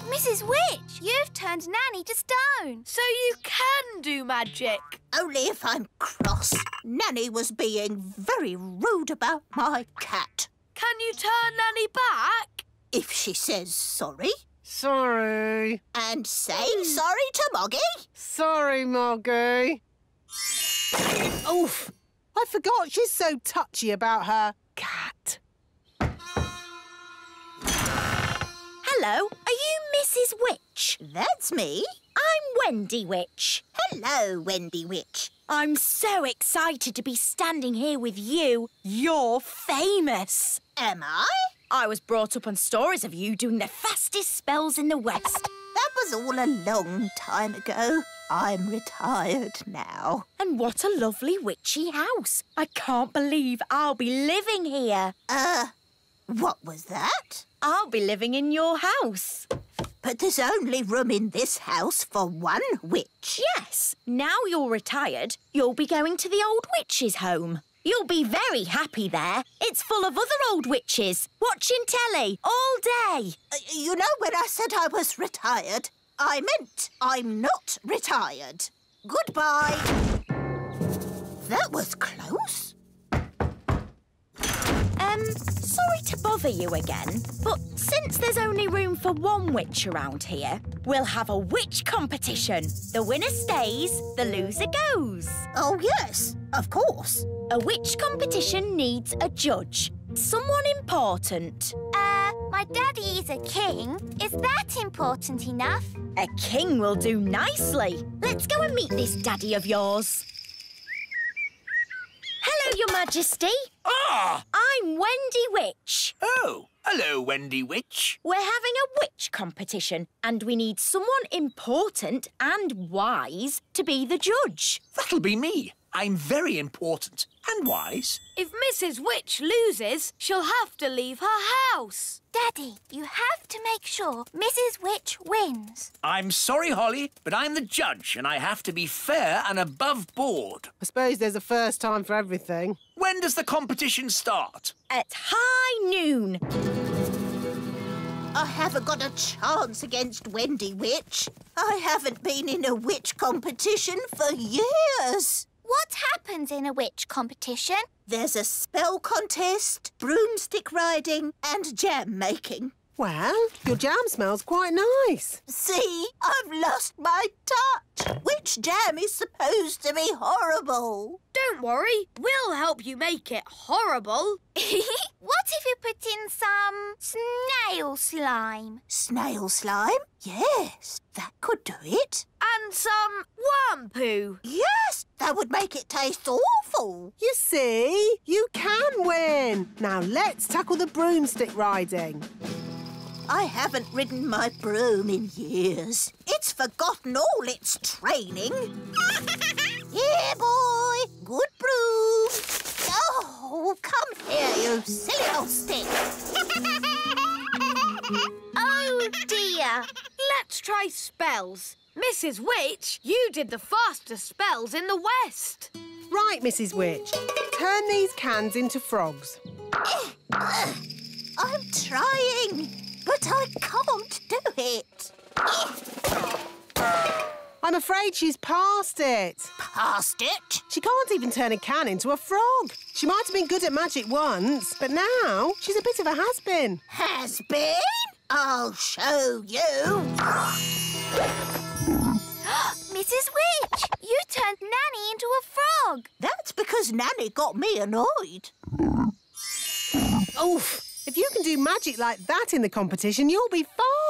Mrs. Witch, you've turned Nanny to stone. So you can do magic. Only if I'm cross. Nanny was being very rude about my cat. Can you turn Nanny back? If she says sorry. Sorry. And say sorry to Moggy. Sorry, Moggy. Oof. I forgot she's so touchy about her cat. Hello, are you Mrs. Witch? That's me. I'm Wendy Witch. Hello, Wendy Witch. I'm so excited to be standing here with you. You're famous. Am I? I was brought up on stories of you doing the fastest spells in the West. That was all a long time ago. I'm retired now. And what a lovely witchy house. I can't believe I'll be living here. What was that? I'll be living in your house. But there's only room in this house for one witch. Yes. Now you're retired, you'll be going to the old witch's home. You'll be very happy there. It's full of other old witches, watching telly all day. You know, when I said I was retired, I meant I'm not retired. Goodbye. That was close. Sorry to bother you again, but since there's only room for one witch around here, we'll have a witch competition. The winner stays, the loser goes. Oh, yes, of course. A witch competition needs a judge. Someone important. My daddy is a king. Is that important enough? A king will do nicely. Let's go and meet this daddy of yours. Hello, Your Majesty. Ah! I'm Wendy Witch. Oh, hello, Wendy Witch. We're having a witch competition and we need someone important and wise to be the judge. That'll be me. I'm very important and wise. If Mrs. Witch loses, she'll have to leave her house. Daddy, you have to make sure Mrs. Witch wins. I'm sorry, Holly, but I'm the judge and I have to be fair and above board. I suppose there's a first time for everything. When does the competition start? At high noon. I haven't got a chance against Wendy Witch. I haven't been in a witch competition for years. What happens in a witch competition? There's a spell contest, broomstick riding and jam making. Well, your jam smells quite nice. See, I've lost my touch. Witch jam is supposed to be horrible. Don't worry, we'll help you make it horrible. What if you put in some snail slime? Snail slime? Yes, that could do it. And some worm poo. Yes, that would make it taste awful. You see, you can win. Now let's tackle the broomstick riding. I haven't ridden my broom in years. It's forgotten all its training. Here, boy. Good broom. Oh, come here, you silly old stick. Oh, dear. Let's try spells. Mrs. Witch, you did the fastest spells in the West. Right, Mrs. Witch. Turn these cans into frogs. I'm trying, but I can't do it. I'm afraid she's past it. Past it? She can't even turn a can into a frog. She might have been good at magic once, but now she's a bit of a has-been. Has-been? I'll show you. Mrs. Witch, you turned Nanny into a frog. That's because Nanny got me annoyed. Oof! If you can do magic like that in the competition, you'll be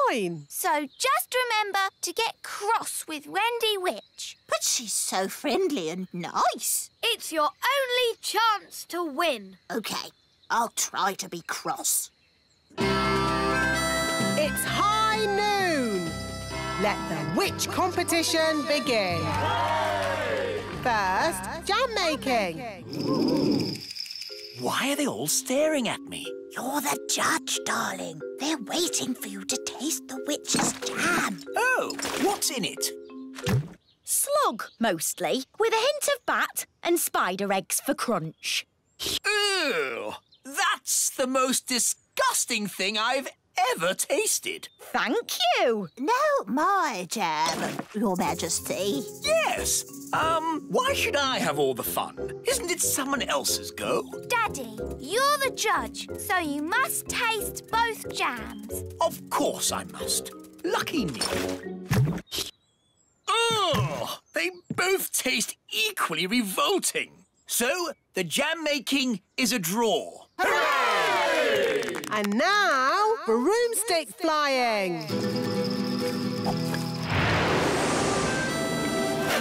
fine. So just remember to get cross with Wendy Witch. But she's so friendly and nice. It's your only chance to win. OK, I'll try to be cross. It's high noon. Let the witch competition begin. First, jam making. Why are they all staring at me? You're the judge, darling. They're waiting for you to taste the witch's jam. Oh, what's in it? Slug, mostly, with a hint of bat and spider eggs for crunch. Ew! That's the most disgusting thing I've ever tasted. Thank you. No, my jam, Your Majesty. Yes. Why should I have all the fun? Isn't it someone else's go? Daddy, you're the judge, so you must taste both jams. Of course I must. Lucky me. Ugh! They both taste equally revolting. So, the jam making is a draw. Hooray! And now, broomstick flying.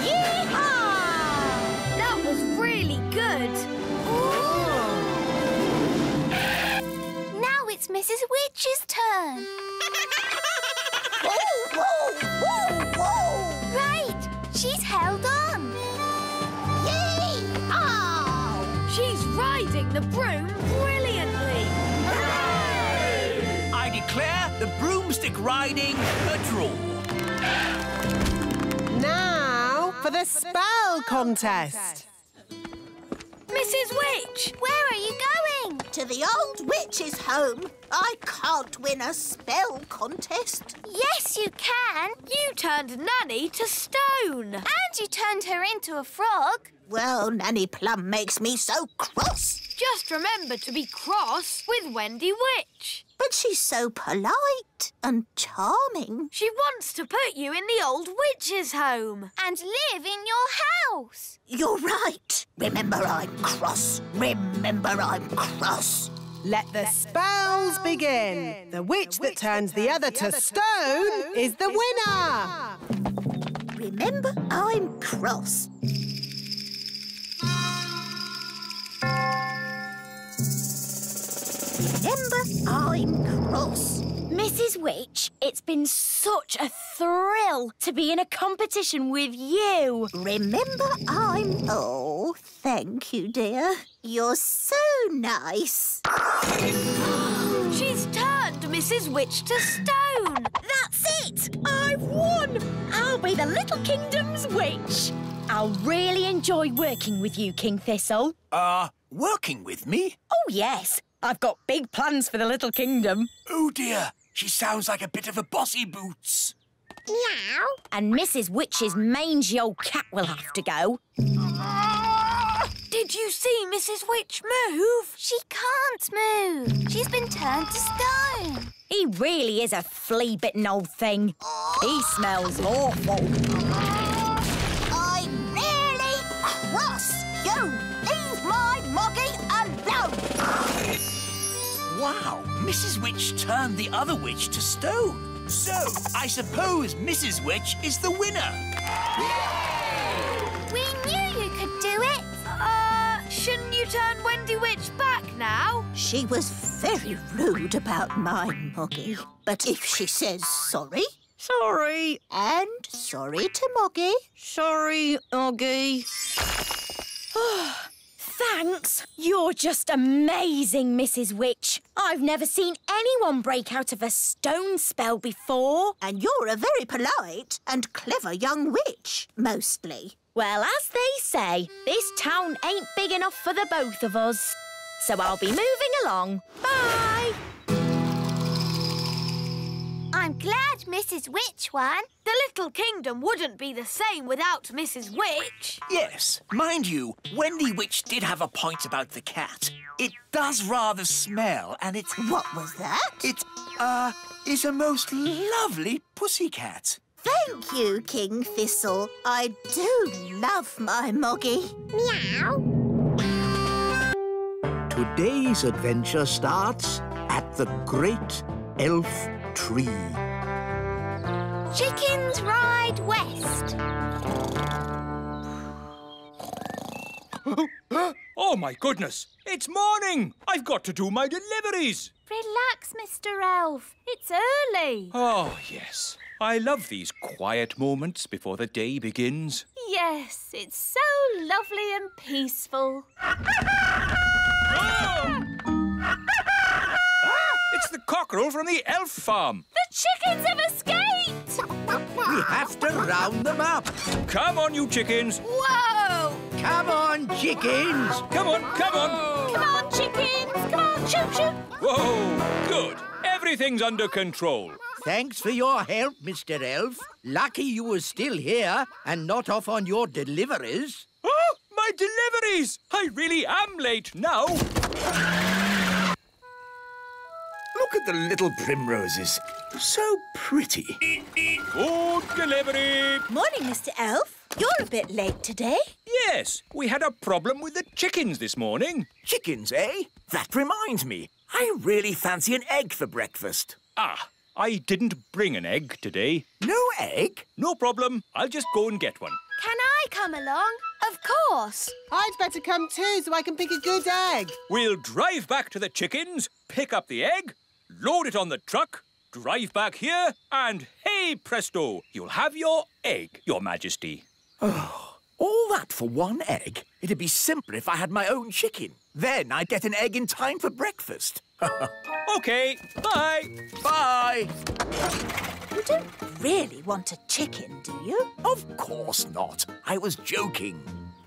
Yee-haw! That was really good. Now it's Mrs. Witch's turn. Whoa, whoa, whoa, whoa! Right, she's held on. Yee-haw! She's riding the broom brilliantly. Hooray! I declare the broomstick riding a draw. Now for the spell contest. Mrs. Witch! Where are you going? To the old witch's home. I can't win a spell contest. Yes, you can. You turned Nanny to stone. And you turned her into a frog. Well, Nanny Plum makes me so cross. Just remember to be cross with Wendy Witch. But she's so polite and charming. She wants to put you in the old witch's home. And live in your house. You're right. Remember, I'm cross. Remember, I'm cross. Let the spells begin. The witch that turns the other to stone is the winner. Remember, I'm cross. Remember, I'm cross. Mrs. Witch, it's been such a thrill to be in a competition with you. Remember, I'm... Oh, thank you, dear. You're so nice. She's turned Mrs. Witch to stone. That's it! I've won! I'll be the Little Kingdom's witch. I'll really enjoy working with you, King Thistle. Working with me? Oh, yes. I've got big plans for the Little Kingdom. Oh, dear. She sounds like a bit of a bossy boots. Meow. And Mrs. Witch's mangy old cat will have to go. Did you see Mrs. Witch move? She can't move. She's been turned to stone. He really is a flea-bitten old thing. He smells awful. I'm really cross. You leave my Moggy alone. Wow, Mrs. Witch turned the other witch to stone. So, I suppose Mrs. Witch is the winner. We knew you could do it. Shouldn't you turn Wendy Witch back now? She was very rude about my Moggy. But if she says sorry... Sorry. And sorry to Moggy. Sorry, Oggy. Thanks. You're just amazing, Mrs. Witch. I've never seen anyone break out of a stone spell before. And you're a very polite and clever young witch, mostly. Well, as they say, this town ain't big enough for the both of us. So I'll be moving along. Bye! I'm glad Mrs. Witch won. The Little Kingdom wouldn't be the same without Mrs. Witch. Yes, mind you, Wendy Witch did have a point about the cat. It does rather smell, and it's... What was that? It, is a most lovely pussycat. Thank you, King Thistle. I do love my Moggy. Meow. Today's adventure starts at the Great Elf Tree. Chickens ride west. Oh, my goodness. It's morning. I've got to do my deliveries. Relax, Mr. Elf. It's early. Oh, yes. I love these quiet moments before the day begins. Yes, it's so lovely and peaceful. It's the cockerel from the elf farm. The chickens have escaped! We have to round them up. Come on, you chickens. Whoa! Come on, chickens. Come on, come on. Come on, chickens! Come on, shoot, shoot! Whoa, good. Everything's under control. Thanks for your help, Mr. Elf. Lucky you were still here and not off on your deliveries. Oh, my deliveries! I really am late now. Look at the little primroses. So pretty. Food delivery. Morning, Mr. Elf. You're a bit late today. Yes, we had a problem with the chickens this morning. Chickens, eh? That reminds me. I really fancy an egg for breakfast. Ah, I didn't bring an egg today. No egg? No problem. I'll just go and get one. Can I come along? Of course. I'd better come too so I can pick a good egg. We'll drive back to the chickens, pick up the egg, load it on the truck, drive back here, and hey presto, you'll have your egg, Your Majesty. Oh, all that for one egg? It'd be simpler if I had my own chicken. Then I'd get an egg in time for breakfast. OK, bye. Bye. You don't really want a chicken, do you? Of course not. I was joking.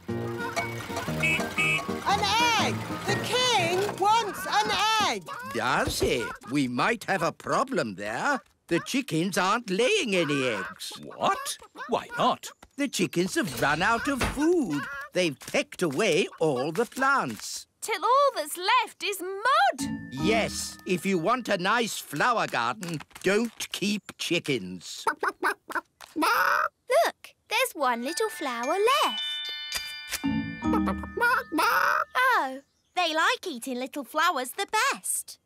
An egg! The king wants an egg! Does he? We might have a problem there. The chickens aren't laying any eggs. What? Why not? The chickens have run out of food. They've pecked away all the plants. Till all that's left is mud. Yes, if you want a nice flower garden, don't keep chickens. Look, there's one little flower left. Oh, they like eating little flowers the best.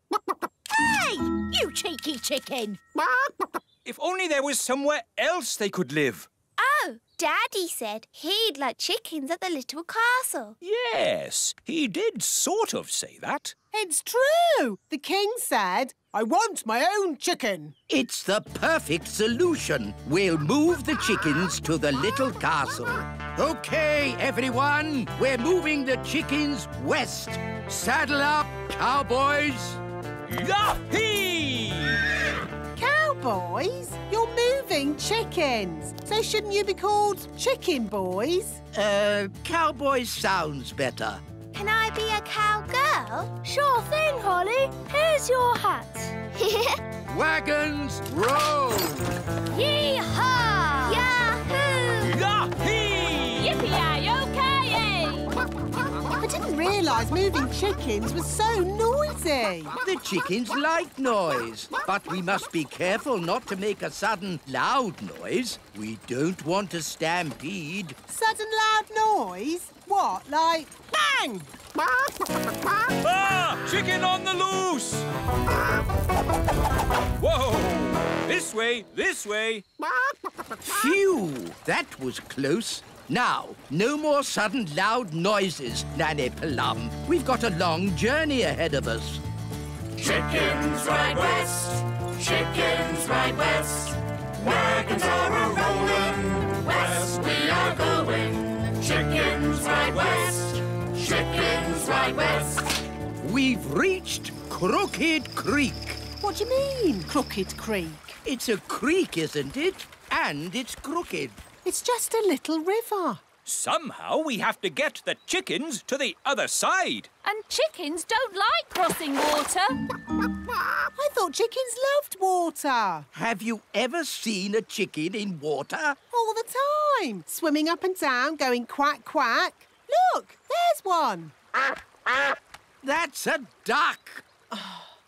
Hey, you cheeky chicken! If only there was somewhere else they could live. Oh, Daddy said he'd like chickens at the little castle. Yes, he did sort of say that. It's true! The king said, I want my own chicken. It's the perfect solution. We'll move the chickens to the little castle. OK, everyone, we're moving the chickens west. Saddle up, cowboys. Yahee! Cowboys? You're moving chickens. So shouldn't you be called chicken boys? Cowboys sounds better. Can I be a cowgirl? Sure thing, Holly. Here's your hat. Wagons, roll! Yee-haw! Yahoo! Yahee! Yippee-yi-yo-ki-yay! I didn't realise moving chickens was so noisy. The chickens like noise, but we must be careful not to make a sudden loud noise. We don't want a stampede. Sudden loud noise? What, like bang? Ah! Chicken on the loose! Whoa! This way, this way. Phew! That was close. Now, no more sudden loud noises, Nanny Plum. We've got a long journey ahead of us. Chickens ride west, chickens ride west. Wagons are a-rolling, west we are going. Chickens ride west, chickens ride west. We've reached Crooked Creek. What do you mean, Crooked Creek? It's a creek, isn't it? And it's crooked. It's just a little river. Somehow we have to get the chickens to the other side. And chickens don't like crossing water. I thought chickens loved water. Have you ever seen a chicken in water? All the time. Swimming up and down, going quack, quack. Look, there's one. That's a duck.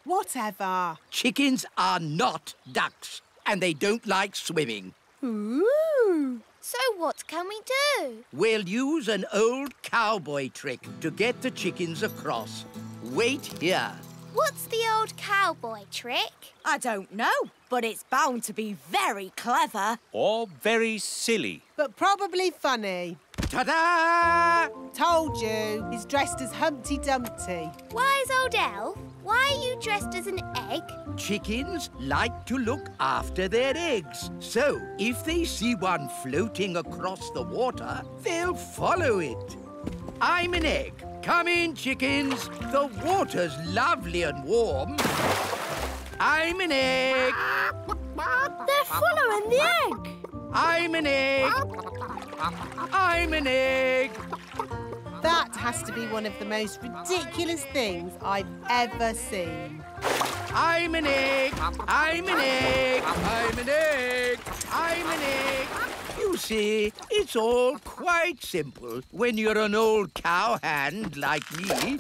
Whatever. Chickens are not ducks, and they don't like swimming. Ooh. So what can we do? We'll use an old cowboy trick to get the chickens across. Wait here. What's the old cowboy trick? I don't know, but it's bound to be very clever. Or very silly. But probably funny. Ta-da! Told you, he's dressed as Humpty Dumpty. Why is old elf? Why are you dressed as an egg? Chickens like to look after their eggs. So, if they see one floating across the water, they'll follow it. I'm an egg. Come in, chickens. The water's lovely and warm. I'm an egg. They're following the egg. I'm an egg. I'm an egg. That has to be one of the most ridiculous things I've ever seen. I'm an egg. I'm an egg. I'm an egg. I'm an egg. You see, it's all quite simple when you're an old cowhand like me.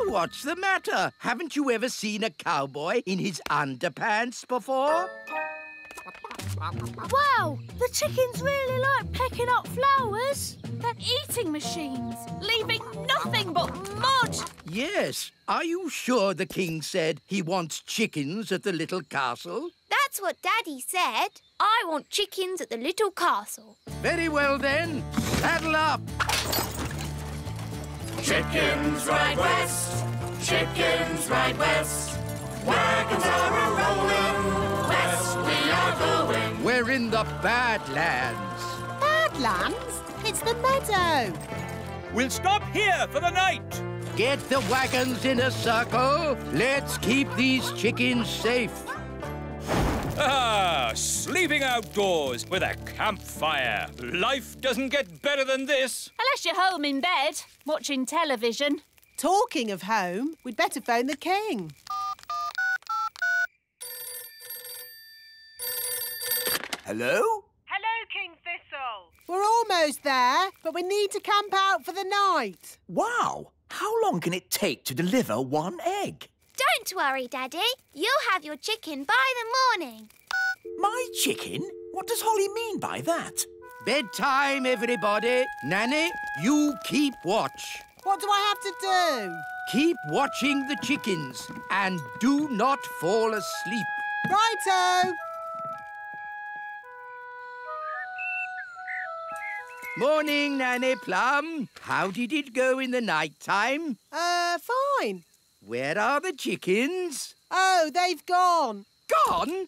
What's the matter? Haven't you ever seen a cowboy in his underpants before? Wow, the chickens really like picking up flowers. They're eating machines, leaving nothing but mud. Yes. Are you sure the king said he wants chickens at the little castle? That's what Daddy said. I want chickens at the little castle. Very well then. Saddle up. Chickens ride west, chickens ride west. Wagons are a-rolling, west we are going. We're in the Badlands. Badlands? It's the meadow. We'll stop here for the night. Get the wagons in a circle. Let's keep these chickens safe. Ah, sleeping outdoors with a campfire. Life doesn't get better than this. Unless you're home in bed, watching television. Talking of home, we'd better phone the king. Hello? Hello, King Thistle. We're almost there, but we need to camp out for the night. Wow! How long can it take to deliver one egg? Don't worry, Daddy. You'll have your chicken by the morning. My chicken? What does Holly mean by that? Bedtime, everybody. Nanny, you keep watch. What do I have to do? Keep watching the chickens and do not fall asleep. Righto. Morning, Nanny Plum. How did it go in the night time? Fine. Where are the chickens? Oh, they've gone. Gone?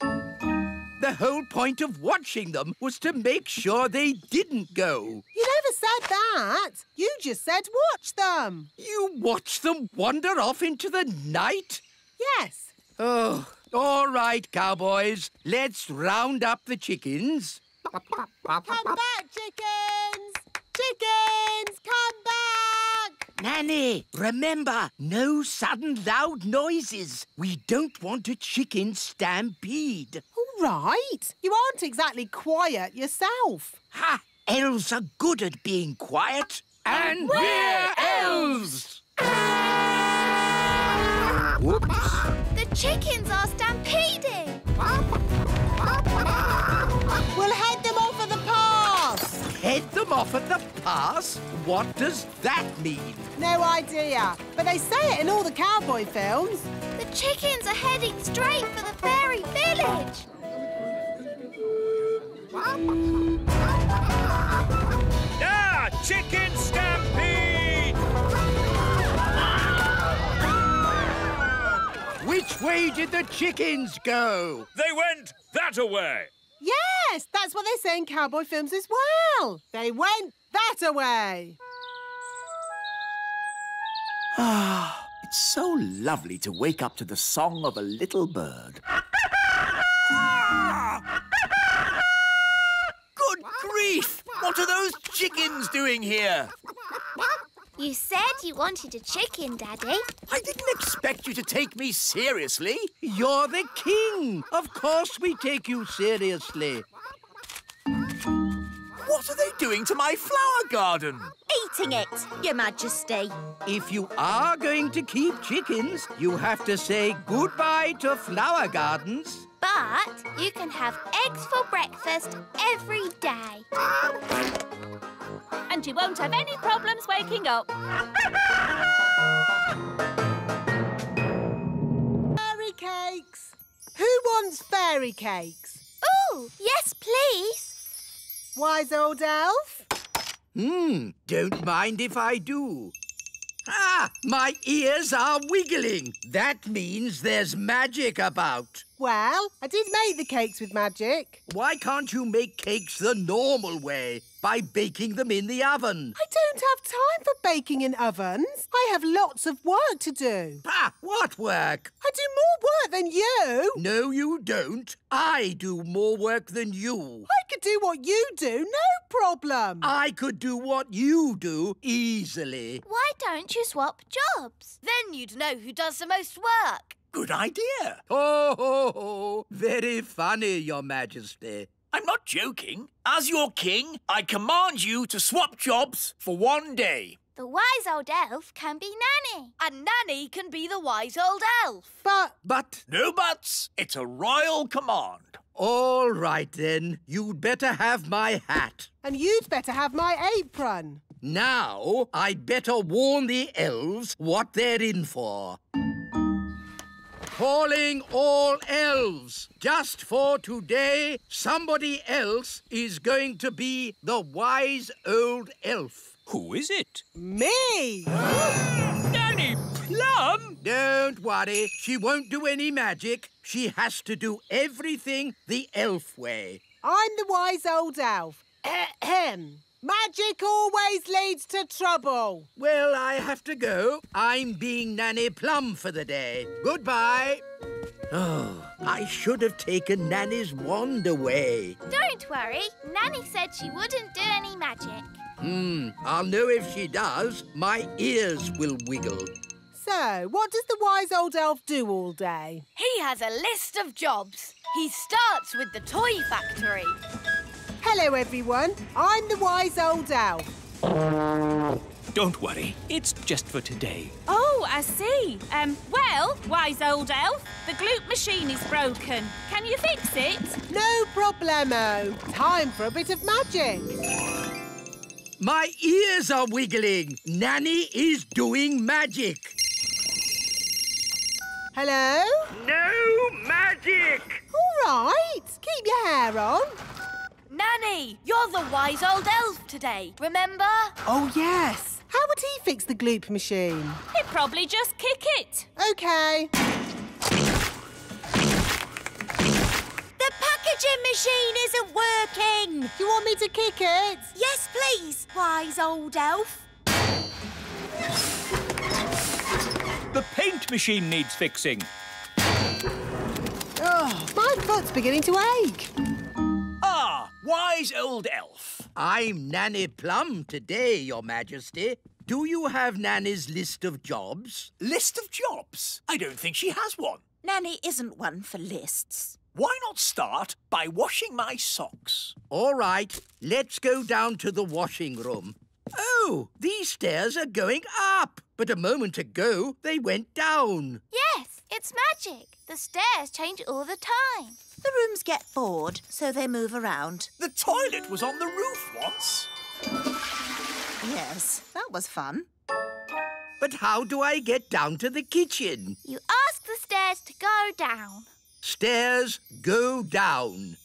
The whole point of watching them was to make sure they didn't go. You never said that. You just said watch them. You watched them wander off into the night? Yes. Oh, all right, cowboys. Let's round up the chickens. Come back, chickens! Chickens, come back! Nanny, remember, no sudden loud noises. We don't want a chicken stampede. All right. You aren't exactly quiet yourself. Ha! Elves are good at being quiet. And we're elves! Whoops. The chickens are stampeding. We'll head them off at the pass. Head them off at the pass? What does that mean? No idea, but they say it in all the cowboy films. The chickens are heading straight for the fairy village. Ah, chicken stampede! Which way did the chickens go? They went that-a-way. Yes, that's what they say in cowboy films as well. They went that-a-way. Ah, it's so lovely to wake up to the song of a little bird. Good grief! What are those chickens doing here? You said you wanted a chicken, Daddy. I didn't expect you to take me seriously. You're the king. Of course we take you seriously. What are they doing to my flower garden? Eating it, Your Majesty. If you are going to keep chickens, you have to say goodbye to flower gardens. But you can have eggs for breakfast every day. And you won't have any problems waking up. Fairy cakes. Who wants fairy cakes? Ooh, yes, please. Wise old elf? Don't mind if I do. Ah, my ears are wiggling. That means there's magic about. Well, I did make the cakes with magic. Why can't you make cakes the normal way, by baking them in the oven? I don't have time for baking in ovens. I have lots of work to do. Ah, what work? I do more work than you. No, you don't. I do more work than you. I could do what you do, no problem. I could do what you do easily. Why don't you swap jobs? Then you'd know who does the most work. Good idea. Ho, ho, ho. Very funny, Your Majesty. I'm not joking. As your king, I command you to swap jobs for 1 day. The wise old elf can be Nanny. And Nanny can be the wise old elf. But... No buts. It's a royal command. All right, then. You'd better have my hat. And you'd better have my apron. Now, I'd better warn the elves what they're in for. Calling all elves. Just for today, somebody else is going to be the wise old elf. Who is it? Me! Nanny Plum? Don't worry, she won't do any magic. She has to do everything the elf way. I'm the wise old elf. Ahem. Magic always leads to trouble. Well, I have to go. I'm being Nanny Plum for the day. Goodbye. Oh, I should have taken Nanny's wand away. Don't worry. Nanny said she wouldn't do any magic. I'll know if she does. My ears will wiggle. So, what does the wise old elf do all day? He has a list of jobs. He starts with the toy factory. Hello, everyone. I'm the wise old elf. Don't worry, it's just for today. Oh, I see. Well, wise old elf, the gloop machine is broken. Can you fix it? No problemo. Time for a bit of magic. My ears are wiggling. Nanny is doing magic. Hello? No magic! All right. Keep your hair on. Nanny, you're the wise old elf today, remember? Oh, yes. How would he fix the gloop machine? He'd probably just kick it. OK. The packaging machine isn't working. Do you want me to kick it? Yes, please, wise old elf. The paint machine needs fixing. Oh, my foot's beginning to ache. Ah, wise old elf. I'm Nanny Plum today, Your Majesty. Do you have Nanny's list of jobs? List of jobs? I don't think she has one. Nanny isn't one for lists. Why not start by washing my socks? All right, let's go down to the washing room. Oh, these stairs are going up. But a moment ago, they went down. Yes, it's magic. The stairs change all the time. The rooms get bored, so they move around. The toilet was on the roof once. Yes, that was fun. But how do I get down to the kitchen? You ask the stairs to go down. Stairs go down.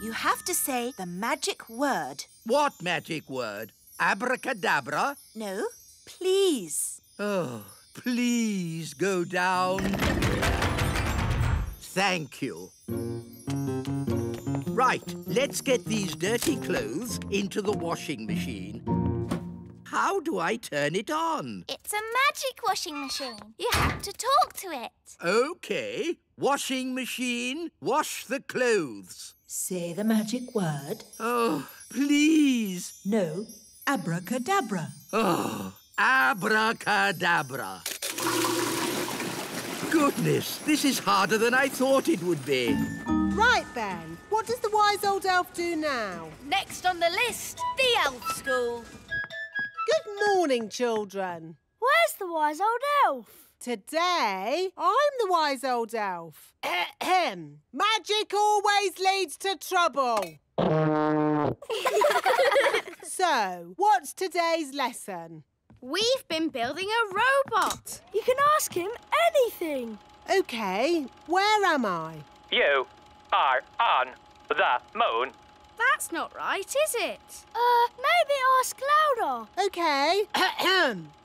You have to say the magic word. What magic word? Abracadabra? No, please. Oh, please go down. Thank you. Right, let's get these dirty clothes into the washing machine. How do I turn it on? It's a magic washing machine. You have to talk to it. OK. Washing machine, wash the clothes. Say the magic word. Oh, please. No, abracadabra. Oh, abracadabra. Goodness, this is harder than I thought it would be. Right, then. What does the wise old elf do now? Next on the list, the elf school. Good morning, children. Where's the wise old elf? Today, I'm the wise old elf. Ahem. Magic always leads to trouble. So, what's today's lesson? We've been building a robot. You can ask him anything. OK, where am I? You are on the moon. That's not right, is it? Maybe ask louder. OK.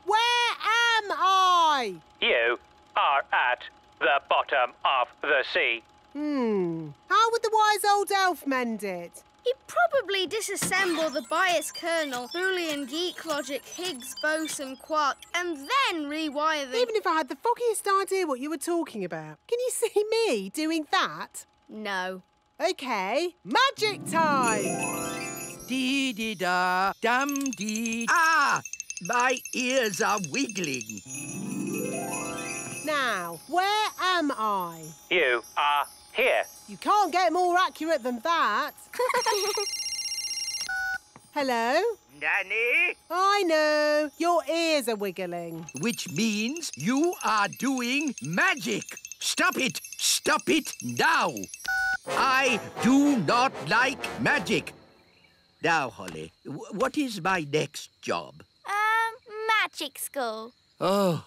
Where am I? You are at the bottom of the sea. How would the wise old elf mend it? He'd probably disassemble the bias kernel, Boolean geek logic, Higgs boson quark, and then rewire the... Even if I had the foggiest idea what you were talking about. Can you see me doing that? No. OK, magic time! Dee-dee-da, dum-dee... Ah! My ears are wiggling. Now, where am I? You are here. You can't get more accurate than that. Hello? Nanny? I know. Your ears are wiggling. Which means you are doing magic. Stop it! Stop it now! I do not like magic. Now, Holly, what is my next job? Magic school. Oh.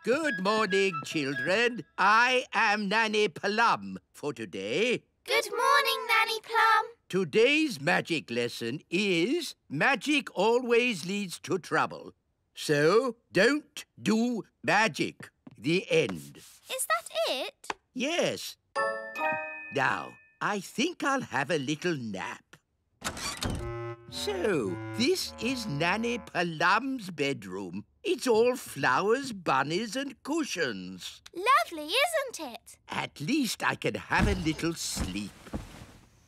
Good morning, children. I am Nanny Plum for today. Good morning, Nanny Plum. Today's magic lesson is magic always leads to trouble. So, don't do magic. The end. Is that it? Yes. Now, I think I'll have a little nap. So, this is Nanny Plum's bedroom. It's all flowers, bunnies and cushions. Lovely, isn't it? At least I can have a little sleep.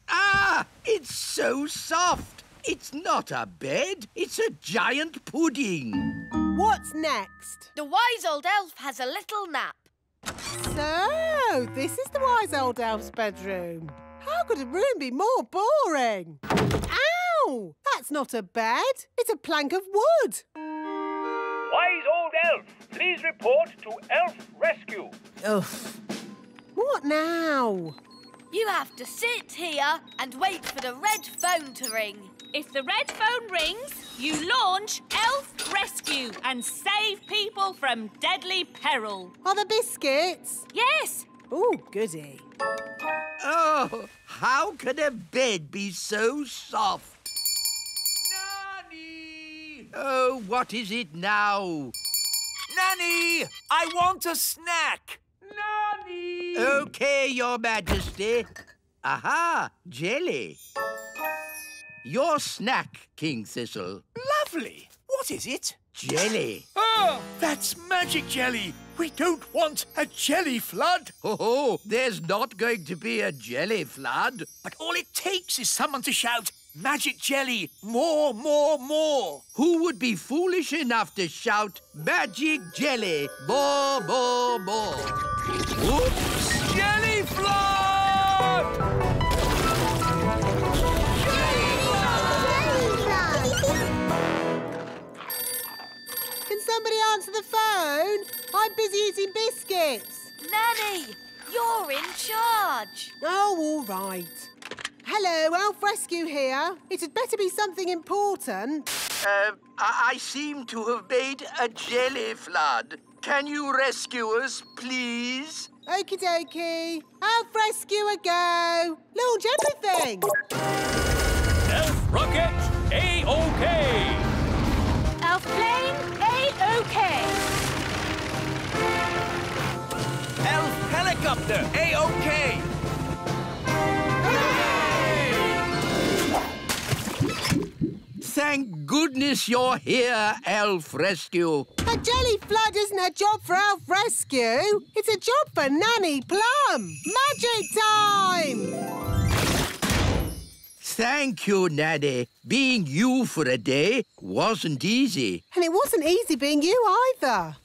Ah! It's so soft. It's not a bed. It's a giant pudding. What's next? The wise old elf has a little nap. So, this is the wise old elf's bedroom. How could a room be more boring? Ow! That's not a bed. It's a plank of wood. Wise old elf, please report to Elf Rescue. Ugh. What now? You have to sit here and wait for the red phone to ring. If the red phone rings, you launch Elf Rescue and save people from deadly peril. Are there biscuits? Yes. Ooh, goody. Oh, how can a bed be so soft? Nanny! Oh, what is it now? Nanny! I want a snack! Nanny! OK, Your Majesty. Aha, jelly. Your snack, King Thistle. Lovely. What is it? Jelly. Oh, that's magic jelly. We don't want a jelly flood. Oh, there's not going to be a jelly flood. But all it takes is someone to shout, magic jelly, more, more, more. Who would be foolish enough to shout, magic jelly, more, more, more? Oops! Jelly flood! Can somebody answer the phone? I'm busy eating biscuits. Nanny, you're in charge. Oh, all right. Hello, Elf Rescue here. It had better be something important. I seem to have made a jelly flood. Can you rescue us, please? Okie dokie. Elf Rescue a go. Launch everything. Elf rocket, A-OK. Elf plane, A-OK. Elf helicopter, A-OK. Thank goodness you're here, Elf Rescue. A jelly flood isn't a job for Elf Rescue. It's a job for Nanny Plum. Magic time! Thank you, Nanny. Being you for a day wasn't easy. And it wasn't easy being you either.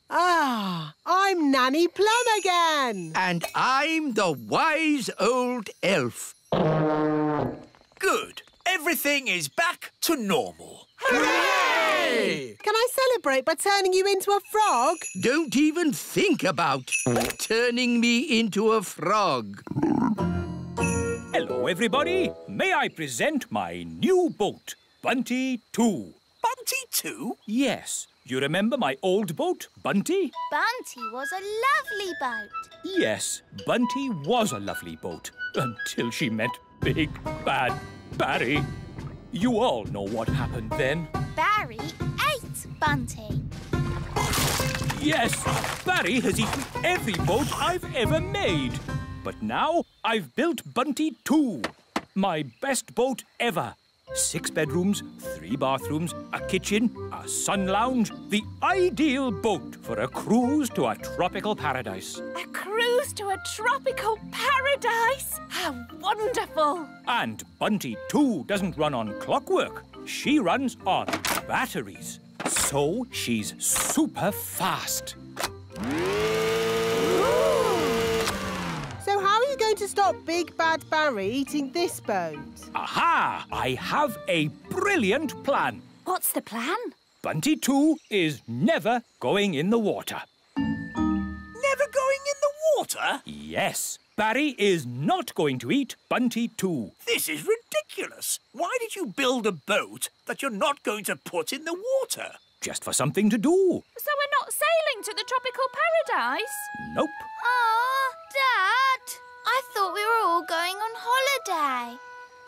Ah, I'm Nanny Plum again. And I'm the wise old elf. Good. Everything is back to normal. Hooray! Can I celebrate by turning you into a frog? Don't even think about turning me into a frog. Hello, everybody. May I present my new boat, Bunty 2. Bunty 2? Yes. You remember my old boat, Bunty? Bunty was a lovely boat. Yes, Bunty was a lovely boat until she met Big Bad Barry. You all know what happened then. Barry ate Bunty. Yes, Barry has eaten every boat I've ever made. But now I've built Bunty 2, my best boat ever. 6 bedrooms, 3 bathrooms, a kitchen, a sun lounge. The ideal boat for a cruise to a tropical paradise. A cruise to a tropical paradise? How wonderful! And Bunty 2 doesn't run on clockwork. She runs on batteries. So she's super fast. So how are you going to stop Big Bad Barry eating this boat? Aha! I have a brilliant plan. What's the plan? Bunty 2 is never going in the water. Never going in the water? Yes. Barry is not going to eat Bunty 2. This is ridiculous. Why did you build a boat that you're not going to put in the water? Just for something to do. So we're not sailing to the tropical paradise? Nope. Aw, Dad, I thought we were all going on holiday.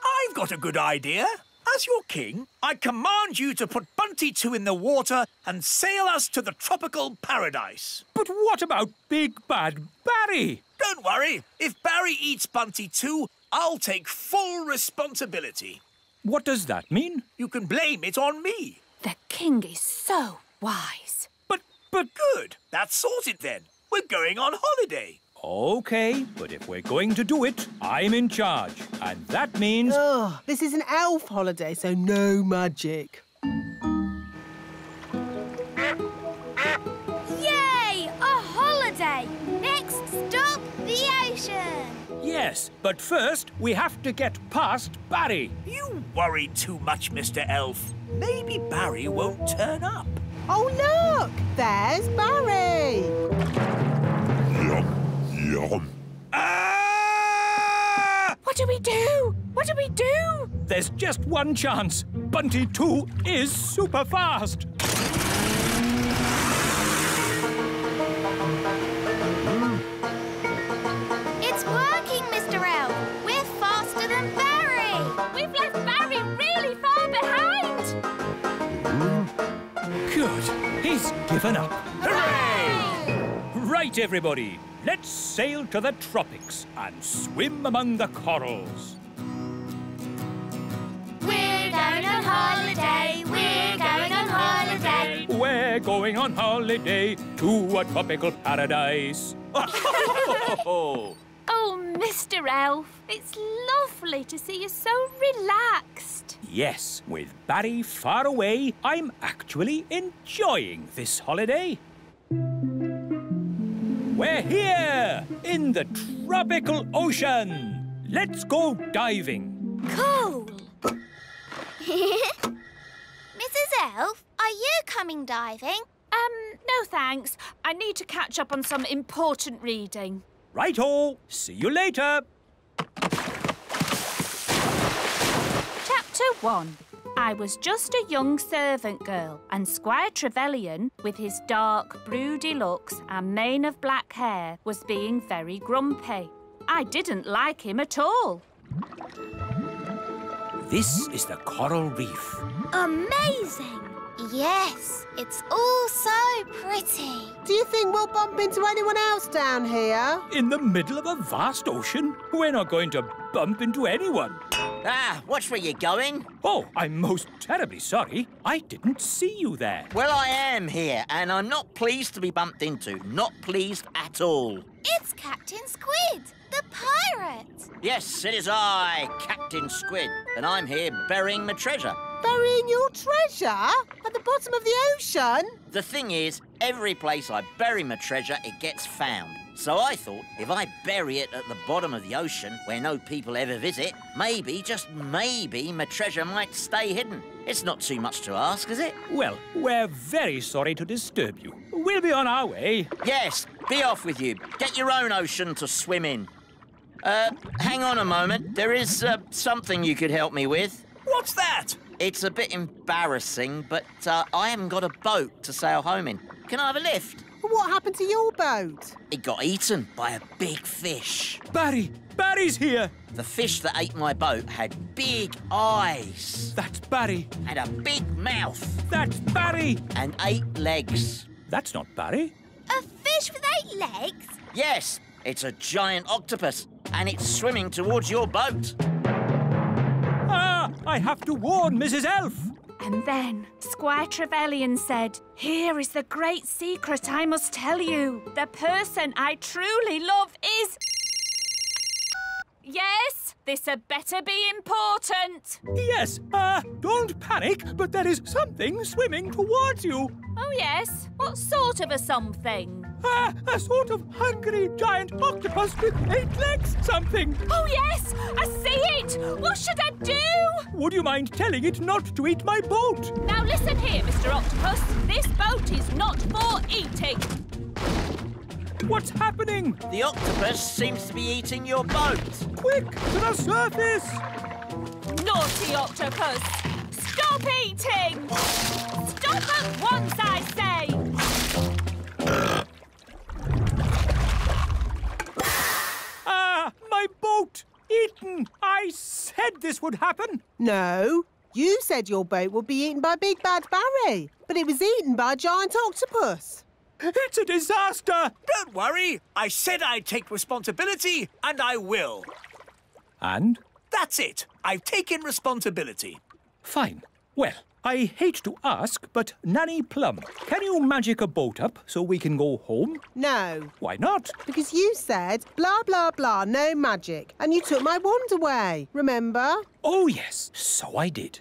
I've got a good idea. As your king, I command you to put Bunty 2 in the water and sail us to the tropical paradise. But what about Big Bad Barry? Don't worry. If Barry eats Bunty 2, I'll take full responsibility. What does that mean? You can blame it on me. The king is so wise. But good. That's sorted then. We're going on holiday. OK, but if we're going to do it, I'm in charge. And that means... Oh, this is an elf holiday, so no magic. Yay! A holiday! Next stop, the ocean. Yes, but first we have to get past Barry. You worry too much, Mr. Elf. Maybe Barry won't turn up. Oh, look! There's Barry! Yum. Ah! What do we do? What do we do? There's just one chance. Bunty 2 is super fast. It's working, Mr. Elf. We're faster than Barry. We've left Barry really far behind. Good. He's given up. Hooray! Right, everybody. Let's sail to the tropics and swim among the corals. We're going on holiday. We're going on holiday. We're going on holiday to a tropical paradise. Oh, Mr. Elf, it's lovely to see you so relaxed. Yes, with Barry far away, I'm actually enjoying this holiday. We're here in the tropical ocean. Let's go diving. Cool. Mrs. Elf, are you coming diving? No thanks. I need to catch up on some important reading. Righto. See you later. Chapter 1. I was just a young servant girl, and Squire Trevelyan, with his dark, broody looks and mane of black hair, was being very grumpy. I didn't like him at all. This is the coral reef. Amazing. Yes, it's all so pretty. Do you think we'll bump into anyone else down here? In the middle of a vast ocean? We're not going to bump into anyone. Ah, watch where you're going. Oh, I'm most terribly sorry. I didn't see you there. Well, I am here, and I'm not pleased to be bumped into. Not pleased at all. It's Captain Squid, the pirate. Yes, it is I, Captain Squid, and I'm here burying my treasure. Burying your treasure? At the bottom of the ocean? The thing is, every place I bury my treasure, it gets found. So I thought, if I bury it at the bottom of the ocean, where no people ever visit, maybe, just maybe, my treasure might stay hidden. It's not too much to ask, is it? Well, we're very sorry to disturb you. We'll be on our way. Yes, be off with you. Get your own ocean to swim in. Hang on a moment. There is something you could help me with. What's that? It's a bit embarrassing, but I haven't got a boat to sail home in. Can I have a lift? What happened to your boat? It got eaten by a big fish. Barry! Barry's here! The fish that ate my boat had big eyes. That's Barry. And a big mouth. That's Barry. And 8 legs. That's not Barry. A fish with 8 legs? Yes, it's a giant octopus, and it's swimming towards your boat. Ah! I have to warn Mrs. Elf. And then Squire Trevelyan said, "Here is the great secret I must tell you. The person I truly love is..." Yes, this had better be important. Yes, don't panic, but there is something swimming towards you. Oh, yes? What sort of a something? A sort of hungry giant octopus with 8 legs something. Oh, yes! I see it! What should I do? Would you mind telling it not to eat my boat? Now listen here, Mr. Octopus. This boat is not for eating. What's happening? The octopus seems to be eating your boat. Quick, to the surface! Naughty octopus! Stop eating! Stop at once, I say! My boat! Eaten! I said this would happen! No, you said your boat would be eaten by Big Bad Barry, but it was eaten by a giant octopus. It's a disaster! Don't worry. I said I'd take responsibility, and I will. And? That's it. I've taken responsibility. Fine. Well, I hate to ask, but Nanny Plum, can you magic a boat up so we can go home? No. Why not? Because you said, blah, blah, blah, no magic, and you took my wand away, remember? Oh, yes, so I did.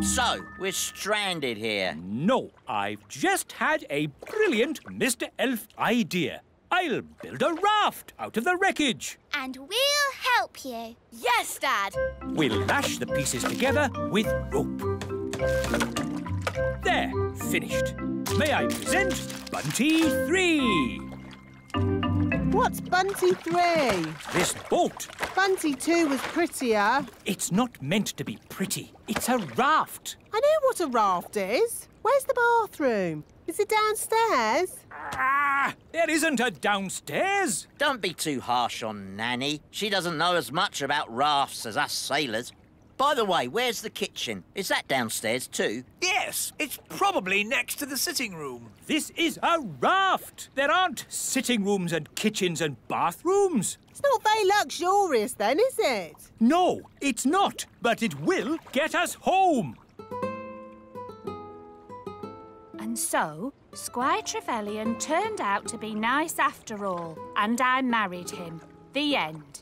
So, we're stranded here. No, I've just had a brilliant Mr. Elf idea. I'll build a raft out of the wreckage. And we'll help you. Yes, Dad. We'll lash the pieces together with rope. There, finished. May I present Bunty 3? What's Bunty 3? This boat. Bunty 2 was prettier. It's not meant to be pretty. It's a raft. I know what a raft is. Where's the bathroom? Is it downstairs? There isn't a downstairs. Don't be too harsh on Nanny. She doesn't know as much about rafts as us sailors. By the way, where's the kitchen? Is that downstairs too? Yes, it's probably next to the sitting room. This is a raft. There aren't sitting rooms and kitchens and bathrooms. It's not very luxurious then, is it? No, it's not. But it will get us home. And so, Squire Trevelyan turned out to be nice after all, and I married him. The end.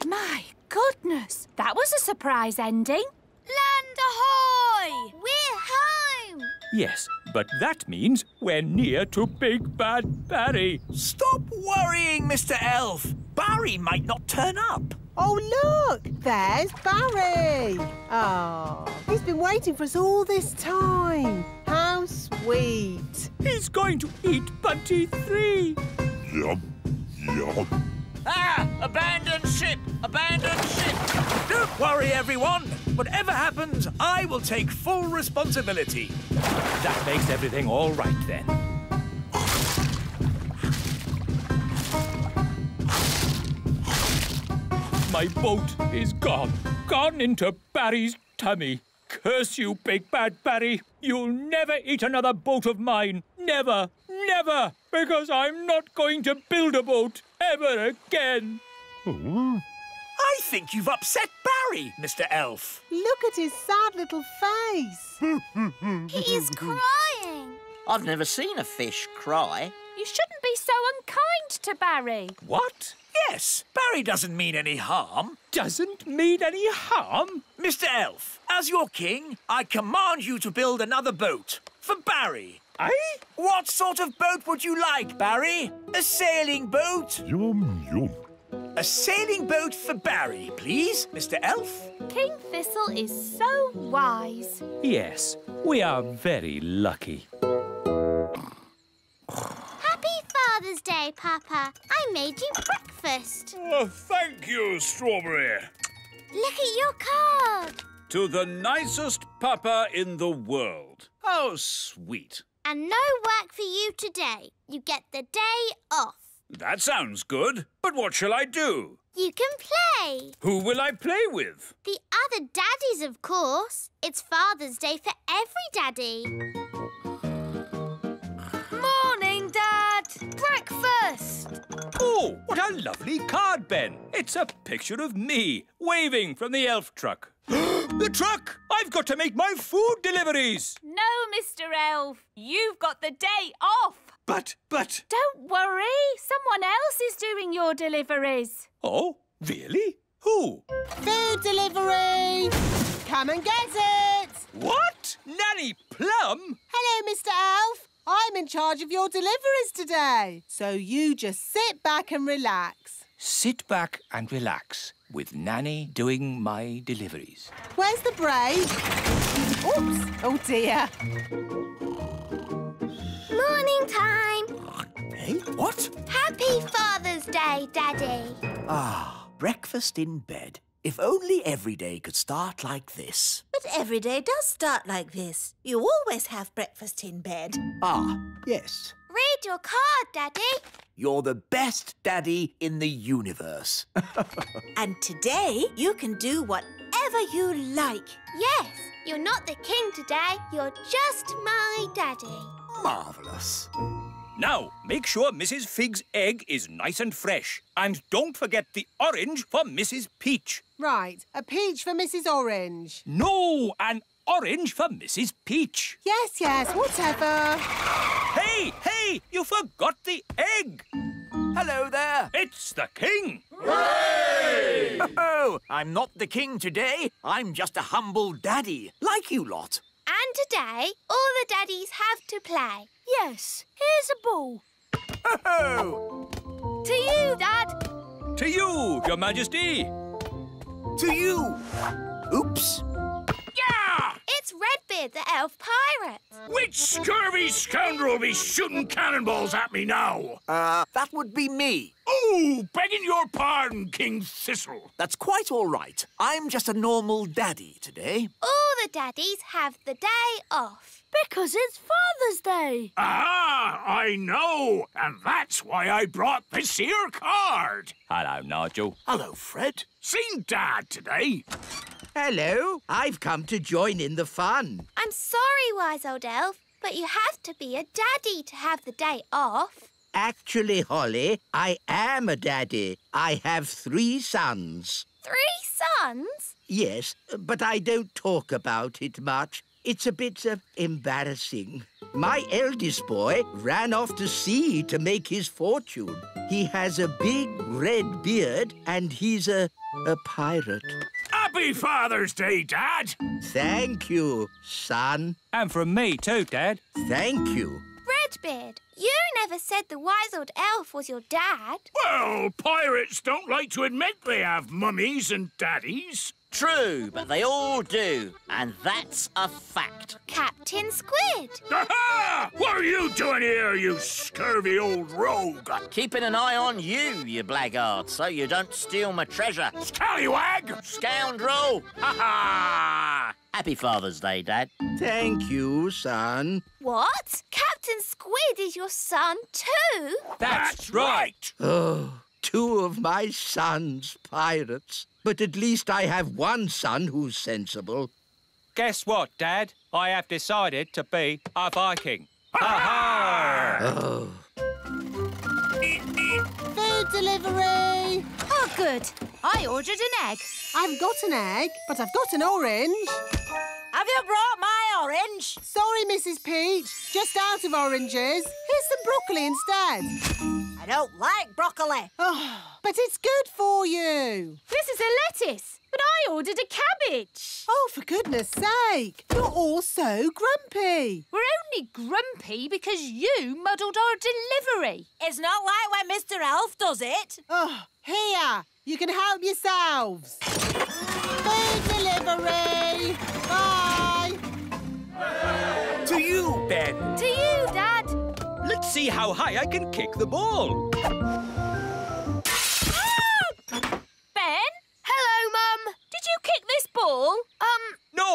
My goodness, that was a surprise ending. Land ahoy! We're home! Yes, but that means we're near to Big Bad Barry. Stop worrying, Mr. Elf. Barry might not turn up. Oh, look! There's Barry! Oh, he's been waiting for us all this time. How sweet. He's going to eat Bunty 3. Yum, yum. Ah! Abandoned ship! Abandoned ship! Don't worry, everyone. Whatever happens, I will take full responsibility. That makes everything all right, then. My boat is gone. Gone into Barry's tummy. Curse you, Big Bad Barry. You'll never eat another boat of mine. Never, never. Because I'm not going to build a boat ever again. I think you've upset Barry, Mr. Elf. Look at his sad little face. He is crying. I've never seen a fish cry. You shouldn't be so unkind to Barry. What? Yes, Barry doesn't mean any harm. Doesn't mean any harm? Mr. Elf, as your king, I command you to build another boat for Barry. Aye? What sort of boat would you like, Barry? A sailing boat? Yum, yum. A sailing boat for Barry, please, Mr. Elf. King Thistle is so wise. Yes, we are very lucky. Happy Father's Day, Papa. I made you breakfast. Oh, thank you, Strawberry. Look at your card. To the nicest papa in the world. How sweet. And no work for you today. You get the day off. That sounds good. But what shall I do? You can play. Who will I play with? The other daddies, of course. It's Father's Day for every daddy. Morning, Dad. Breakfast. Oh, what a lovely card, Ben. It's a picture of me waving from the elf truck. The truck! I've got to make my food deliveries. No, Mr. Elf. You've got the day off. But... Don't worry. Someone else is doing your deliveries. Oh, really? Who? Food delivery! Come and get it! What? Nanny Plum? Hello, Mr. Elf. I'm in charge of your deliveries today. So you just sit back and relax. Sit back and relax with Nanny doing my deliveries. Where's the break? Oops! Oh, dear. Morning time. Hey, what? Happy Father's Day, Daddy. Ah, breakfast in bed. If only every day could start like this. But every day does start like this. You always have breakfast in bed. Ah, yes. Read your card, Daddy. You're the best daddy in the universe. And today you can do whatever you like. Yes, you're not the king today. You're just my daddy. Marvellous. Now, make sure Mrs. Fig's egg is nice and fresh. And don't forget the orange for Mrs. Peach. Right, a peach for Mrs. Orange. No, an orange for Mrs. Peach. Yes, whatever. Hey, you forgot the egg. Hello there. It's the king. Hooray! Oh, I'm not the king today. I'm just a humble daddy, like you lot. And today, all the daddies have to play. Yes, here's a ball. Oh! To you, Dad. To you, Your Majesty. To you. Oops. Yeah! It's Redbeard, the elf pirate. Which scurvy scoundrel will be shooting cannonballs at me now? That would be me. Oh, begging your pardon, King Thistle. That's quite all right. I'm just a normal daddy today. All the daddies have the day off. Because it's Father's Day. Ah, I know. And that's why I brought this here card. Hello, Nigel. Hello, Fred. Seen Dad today. Hello. I've come to join in the fun. I'm sorry, wise old elf, but you have to be a daddy to have the day off. Actually, Holly, I am a daddy. I have 3 sons. 3 sons? Yes, but I don't talk about it much. It's a bit embarrassing. My eldest boy ran off to sea to make his fortune. He has a big red beard and he's a pirate. Happy Father's Day, Dad. Thank you, son. And from me too, Dad. Thank you. Redbeard, you never said the wise old elf was your dad. Well, pirates don't like to admit they have mummies and daddies. True, but they all do. And that's a fact. Captain Squid. Aha! What are you doing here, you scurvy old rogue? Keeping an eye on you, you blackguard, so you don't steal my treasure. Scallywag! Scoundrel! Ha-ha! Happy Father's Day, Dad. Thank you, son. What? Captain Squid is your son too? That's right! Oh, 2 of my sons pirates. But at least I have 1 son who's sensible. Guess what, Dad? I have decided to be a Viking. Ha-ha! Oh. Food delivery! Oh, good. I ordered an egg. I've got an egg, but I've got an orange. Have you brought my orange? Sorry, Mrs. Peach. Just out of oranges. Here's some broccoli instead. I don't like broccoli. Oh, but it's good for you. This is a lettuce, but I ordered a cabbage. Oh, for goodness sake. You're all so grumpy. We're only grumpy because you muddled our delivery. It's not like when Mr. Elf does it. Oh, here. You can help yourselves. Food delivery. Bye. To you, Ben. To you, Dad. Let's see how high I can kick the ball. Ben? Hello, Mum. Did you kick this ball?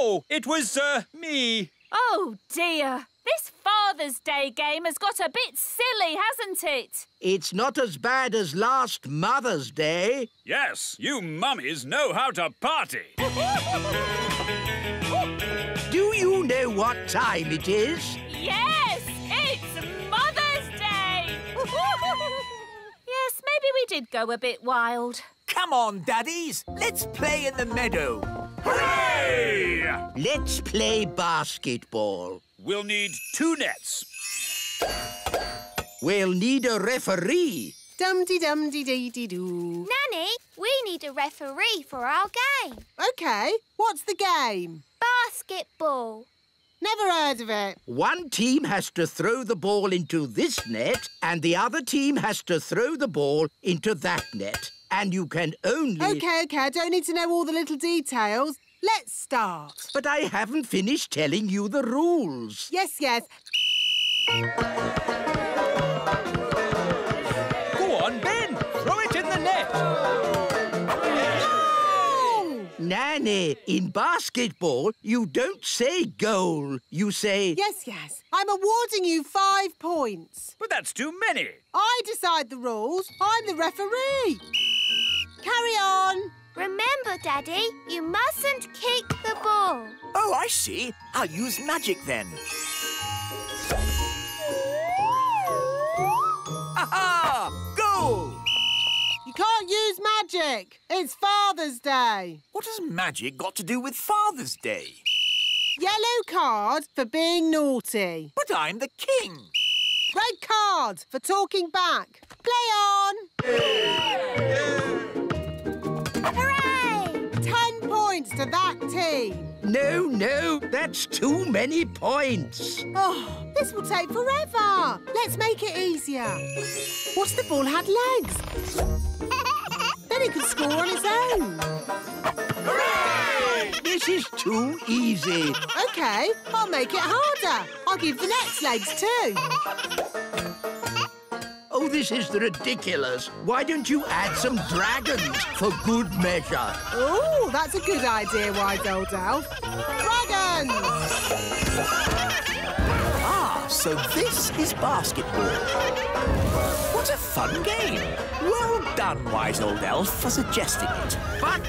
Oh, it was, me. Oh, dear. This Father's Day game has got a bit silly, hasn't it? It's not as bad as last Mother's Day. Yes, you mummies know how to party. Do you know what time it is? Yes, it's Mother's Day. Yes, maybe we did go a bit wild. Come on, Daddies. Let's play in the meadow. Hooray! Let's play basketball. We'll need 2 nets. We'll need a referee. Dum-de-dum-de-dee-dee-doo. Nanny, we need a referee for our game. OK, what's the game? Basketball. Never heard of it. One team has to throw the ball into this net and the other team has to throw the ball into that net. And you can only... OK, I don't need to know all the little details. Let's start. But I haven't finished telling you the rules. Yes. Go on, Ben. Throw it in the net. No! Nanny, in basketball, you don't say goal. You say... Yes. I'm awarding you 5 points. But that's too many. I decide the rules. I'm the referee. Carry on. Remember, Daddy, you mustn't kick the ball. Oh, I see. I'll use magic then. Aha! Goal! You can't use magic. It's Father's Day. What has magic got to do with Father's Day? Yellow card for being naughty. But I'm the king. Red card for talking back. Play on. Hooray! 10 points to that team. No, that's too many points. Oh, this will take forever. Let's make it easier. What if the ball had legs? Then he could score on his own. Hooray! This is too easy. OK, I'll make it harder. I'll give the nets legs too. Oh, this is ridiculous. Why don't you add some dragons for good measure? Oh, that's a good idea, Wise Old Elf. Dragons! Ah, so this is basketball. What a fun game. Well done, Wise Old Elf, for suggesting it. But...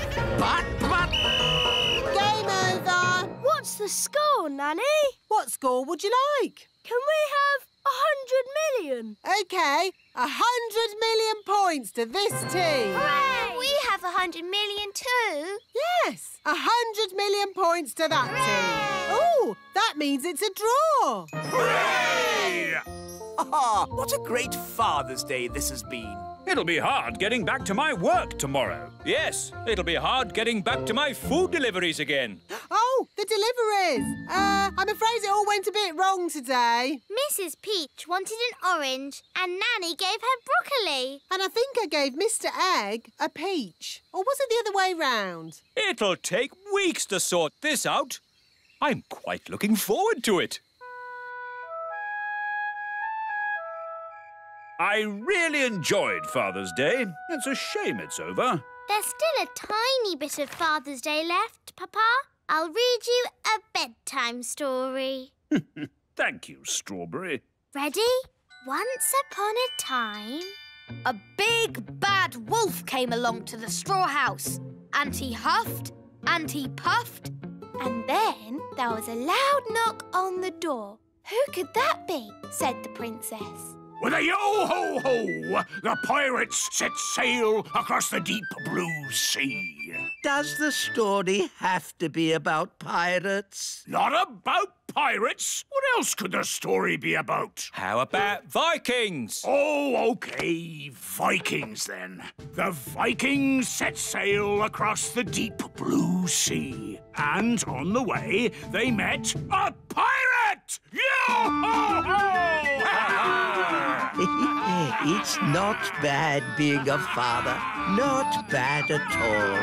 Game over. What's the score, Nanny? What score would you like? Can we have 100 million? OK, 100 million points to this team. Hooray! We have 100 million too. Yes, 100 million points to that team. Oh, that means it's a draw. Hooray! Ah, what a great Father's Day this has been. It'll be hard getting back to my work tomorrow. Yes, it'll be hard getting back to my food deliveries again. Oh, the deliveries. I'm afraid it all went a bit wrong today. Mrs. Peach wanted an orange and Nanny gave her broccoli. And I think I gave Mr. Egg a peach. Or was it the other way round? It'll take weeks to sort this out. I'm quite looking forward to it. I really enjoyed Father's Day. It's a shame it's over. There's still a tiny bit of Father's Day left, Papa. I'll read you a bedtime story. Thank you, Strawberry. Ready? Once upon a time... A big bad wolf came along to the straw house, and he huffed and he puffed. And then there was a loud knock on the door. Who could that be? Said the princess. With a yo-ho-ho, the pirates set sail across the deep blue sea. Does the story have to be about pirates? Not about pirates. What else could the story be about? How about Vikings? Oh, OK, Vikings then. The Vikings set sail across the deep blue sea. And on the way, they met a pirate! Yo-ho-ho! It's not bad being a father. Not bad at all.